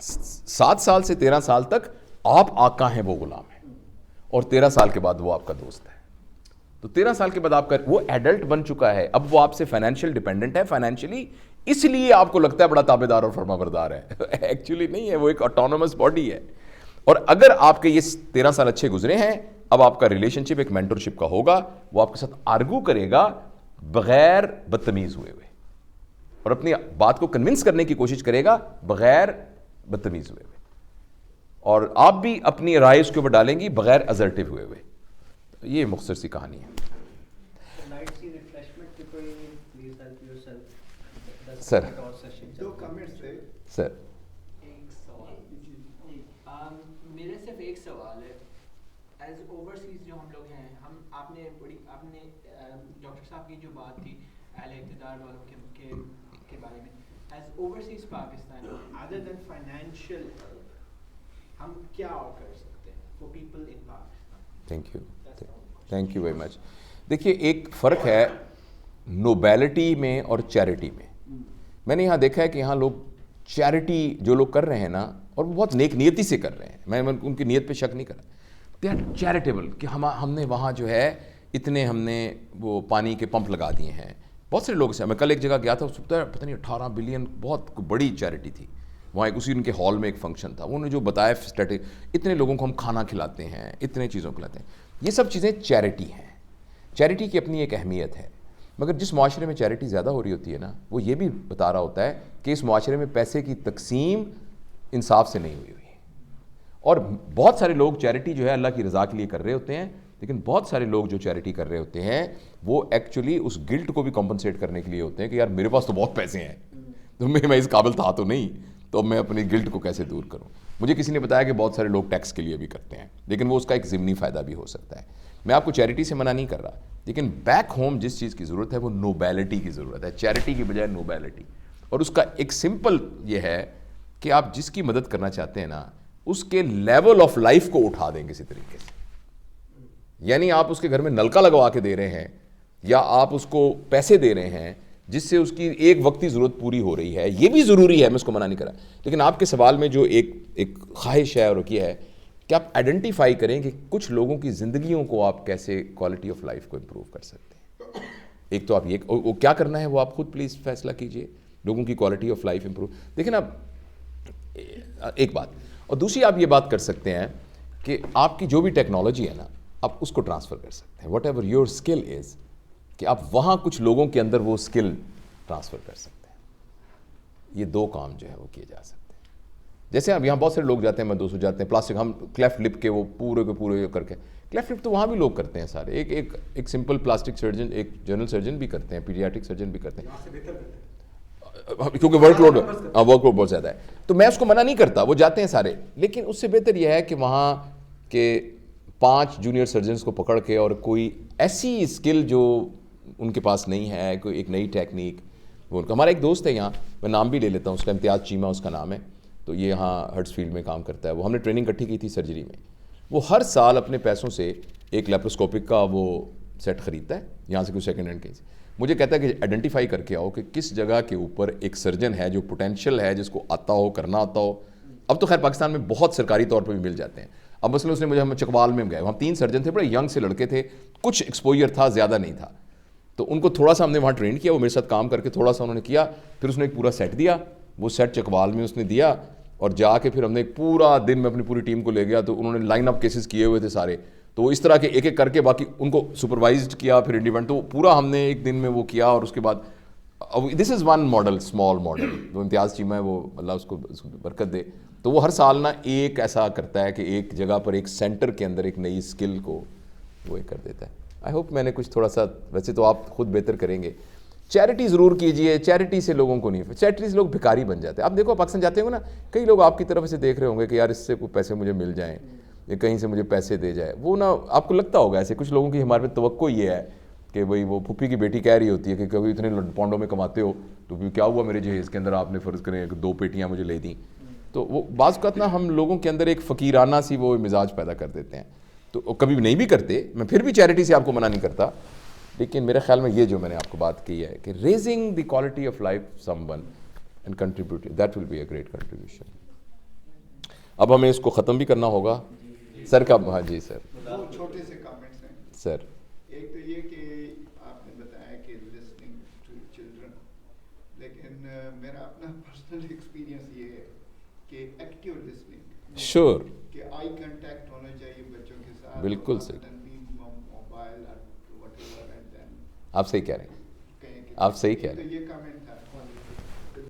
S1: 7 سال سے 13 سال تک آپ آقا ہیں, وہ غلام ہیں. اور 13 سال کے بعد وہ آپ کا دوست ہے. تو 13 سال کے بعد آپ کا وہ ایڈلٹ بن چکا ہے, اب وہ آپ سے فائنینشیل ڈیپینڈنٹ ہے, فائنینشیلی اس لیے آپ کو لگتا ہے بڑا تابعدار اور فرما بردار ہے. ایکچولی نہیں ہے, وہ ایک آٹونومس باڈی ہے. اور اگر آپ کے یہ 13 سال اچھے گزرے ہیں, اب آپ کا ریلیشن شپ ایک مینٹرشپ کا ہوگا. وہ آپ کے ساتھ آرگو کرے گا بغیر بدتمیز ہوئے اور اپنی بات کو کنونس کرنے کی کوشش کرے گا بغیر بدتمیز ہوئے اور آپ بھی اپنی رائے اس کے اوپر ڈالیں گی بغیر ازرٹیو ہوئے. یہ مختصر سی کہانی ہے. سر
S2: دو کمنٹس تھے
S1: سر.
S7: ایک سوال میرے صرف ایک سوال ہے. ایز اوورسیز جو ہم لوگ ہیں, ہم آپ نے ڈاکٹر صاحب کی جو بات تھی اہل اقتدار والوں کے بارے میں, as overseas Pakistan other than financial ہم کیا کر سکتے ہیں for people in Pakistan?
S1: Thank you very much. دیکھیے ایک فرق ہے نوبیلٹی میں اور چیریٹی میں. میں نے یہاں دیکھا ہے کہ یہاں لوگ چیریٹی جو لوگ کر رہے ہیں نا, اور بہت نیک نیتی سے کر رہے ہیں, میں ان کی نیت پہ شک نہیں کر رہا, دے آر چیریٹیبل کہ ہم نے وہاں جو ہے اتنے ہم نے وہ پانی کے پمپ لگا دیے ہیں. بہت سارے لوگ سے, میں کل ایک جگہ گیا تھا, پتہ نہیں 18 بلین, بہت بڑی چیریٹی تھی وہاں. اسی ان کے ہال میں ایک فنکشن تھا, انہوں نے جو بتایا اسٹریٹجی, اتنے لوگوں کو ہم کھانا کھلاتے ہیں, اتنے چیزوں کھلاتے ہیں. یہ سب چیزیں چیریٹی ہیں. چیریٹی کی اپنی ایک اہمیت ہے, مگر جس معاشرے میں چیریٹی زیادہ ہو رہی ہوتی ہے نا, وہ یہ بھی بتا رہا ہوتا ہے کہ اس معاشرے میں پیسے کی تقسیم انصاف سے نہیں ہوئی ہے. اور بہت سارے لوگ چیریٹی جو ہے اللہ کی رضا کے لیے کر رہے ہوتے ہیں, لیکن بہت سارے لوگ جو چیریٹی کر رہے ہوتے ہیں وہ ایکچولی اس گلٹ کو بھی کمپنسیٹ کرنے کے لیے ہوتے ہیں کہ یار میرے پاس تو بہت پیسے ہیں, تو میں اس قابل تھا تو نہیں, تو میں اپنی گلٹ کو کیسے دور کروں. مجھے کسی نے بتایا کہ بہت سارے لوگ ٹیکس کے لیے بھی کرتے ہیں, لیکن وہ اس کا ایک ضمنی فائدہ بھی ہو سکتا ہے. میں آپ کو چیریٹی سے منع نہیں کر رہا, لیکن بیک ہوم جس چیز کی ضرورت ہے وہ نوبیلٹی کی ضرورت ہے, چیریٹی کی بجائے نوبیلٹی. اور اس کا ایک سمپل یہ ہے کہ آپ جس کی مدد کرنا چاہتے ہیں نا, اس کے لیول آف لائف کو اٹھا دیں کسی طریقے سے. یعنی آپ اس کے گھر میں نلکا لگوا کے دے رہے ہیں, یا آپ اس کو پیسے دے رہے ہیں جس سے اس کی ایک وقتی ضرورت پوری ہو رہی ہے, یہ بھی ضروری ہے, میں اس کو منع نہیں کر رہا. لیکن آپ کے سوال میں جو ایک خواہش ہے اور یہ ہے کہ آپ آئیڈینٹیفائی کریں کہ کچھ لوگوں کی زندگیوں کو آپ کیسے کوالٹی آف لائف کو امپروو کر سکتے ہیں. ایک تو آپ یہ وہ کیا کرنا ہے وہ آپ خود پلیز فیصلہ کیجئے, لوگوں کی کوالٹی آف لائف امپروو. دیکھیں نا ایک بات, اور دوسری آپ یہ بات کر سکتے ہیں کہ آپ کی جو بھی ٹیکنالوجی ہے نا, آپ اس کو ٹرانسفر کر سکتے ہیں. What ever your skill is, کہ آپ وہاں کچھ لوگوں کے اندر وہ اسکل ٹرانسفر کر سکتے ہیں. یہ دو کام جو ہے وہ کیے جا سکتے ہیں. جیسے اب یہاں بہت سارے لوگ جاتے ہیں, میں 200 جاتے ہیں پلاسٹک, ہم کلیفٹ لپ کے وہ پورے کے پورے کر کے, کلیفٹ لپ تو وہاں بھی لوگ کرتے ہیں سارے, ایک سمپل پلاسٹک سرجن, ایک جنرل سرجن بھی کرتے ہیں, پیڈیاٹرک سرجن بھی کرتے ہیں, کیونکہ ورک لوڈ بہت زیادہ ہے. تو میں اس کو منع نہیں کرتا, وہ جاتے ہیں سارے, لیکن اس سے بہتر یہ ہے کہ وہاں کے 5 جونیئر سرجنز کو پکڑ کے, اور کوئی ایسی اسکل جو ان کے پاس نہیں ہے, کوئی ایک نئی ٹیکنیک, وہ ان کا. ہمارا ایک دوست ہے یہاں, میں نام بھی لے لیتا ہوں اس کا, امتیاز چیمہ اس کا نام ہے, تو یہ یہاں ہرٹس فیلڈ میں کام کرتا ہے. وہ ہم نے ٹریننگ اکٹھی کی تھی سرجری میں. وہ ہر سال اپنے پیسوں سے ایک لیپروسکوپک کا وہ سیٹ خریدتا ہے یہاں سے, کوئی سیکنڈ ہینڈ کہیں سے. مجھے کہتا ہے کہ آئیڈینٹیفائی کر کے آؤ کہ کس جگہ کے اوپر ایک سرجن ہے جو پوٹینشیل ہے, جس کو آتا ہو, کرنا آتا ہو. اب تو خیر پاکستان میں بہت سرکاری طور پہ بھی مل جاتے ہیں. اب مثلا اس نے مجھے, ہم چکوال میں گئے, وہاں 3 سرجن تھے, بڑے ینگ سے لڑکے تھے, کچھ ایکسپوجر تھا, زیادہ نہیں تھا. تو ان کو تھوڑا سا ہم نے وہاں ٹرین کیا, وہ میرے ساتھ کام کر کے تھوڑا سا انہوں نے کیا, پھر اس نے ایک پورا سیٹ دیا. وہ سیٹ چکوال میں اس نے دیا, اور جا کے پھر ہم نے ایک پورا دن میں اپنی پوری ٹیم کو لے گیا, تو انہوں نے لائن اپ کیسز کیے ہوئے تھے سارے, تو وہ اس طرح کے ایک ایک کر کے باقی ان کو سپروائزڈ کیا, پھر انڈیپینڈنٹ, تو پورا ہم نے ایک دن میں وہ کیا. اور اس کے بعد this is one model, small model. جو امتیاز چیمہ ہے وہ اللہ اس کو برکت دے, تو وہ ہر سال نا ایک ایسا کرتا ہے کہ ایک جگہ پر ایک سینٹر کے اندر ایک نئی اسکل کو وہ کر دیتا ہے. آئی ہوپ میں نے کچھ تھوڑا سا, ویسے تو آپ خود بہتر کریں گے. چیریٹی ضرور کیجئے, چیریٹی سے لوگوں کو نہیں, چیریٹی سے لوگ بھکاری بن جاتے ہیں. آپ دیکھو پاکستان جاتے ہوں نا, کئی لوگ آپ کی طرف سے دیکھ رہے ہوں گے کہ یار اس سے کوئی پیسے مجھے مل جائیں, یا کہیں سے مجھے پیسے دے جائے. وہ نا آپ کو لگتا ہوگا ایسے, کچھ لوگوں کی ہمارے پہ توقع یہ ہے کہ بھئی وہ پھپھی کی بیٹی کہہ رہی ہوتی ہے کہ کبھی اتنے پاؤنڈوں میں کماتے ہو, تو کیا ہوا میرے جہیز کے اندر آپ نے فرض کریں 2 پیٹیاں مجھے لے دیں. تو وہ بعض اوقات نا ہم لوگوں کے اندر ایک فقیرانہ سی وہ مزاج پیدا کر دیتے ہیں. تو کبھی نہیں بھی کرتے, میں پھر بھی چیریٹی سے آپ کو منع نہیں کرتا, لیکن میرے خیال میں یہ جو میں نے آپ کو بات کی ہے کہ raising the quality of life someone and contribute, that will be a great contribution. اب ہمیں اس کو ختم بھی کرنا ہوگا. سر کا, ہاں جی سر.
S2: 2 چھوٹے سے کامنٹس ہیں
S1: سر.
S2: ایک تو یہ کہ آپ نے بتایا کہ لسننگ ٹو چلڈرن, لیکن میرا اپنا پرسنل ایکسپیرینس یہ ہے کہ ایکٹیو لسننگ،
S1: شور،
S2: کہ آئی کنٹیکٹ ہونا چاہیے بچوں کے ساتھ،
S1: بالکل صحیح،
S2: موبائل
S1: آپ صحیح کہہ رہے ہیں، آپ صحیح کہہ رہے ہیں.
S2: یہ کامنٹ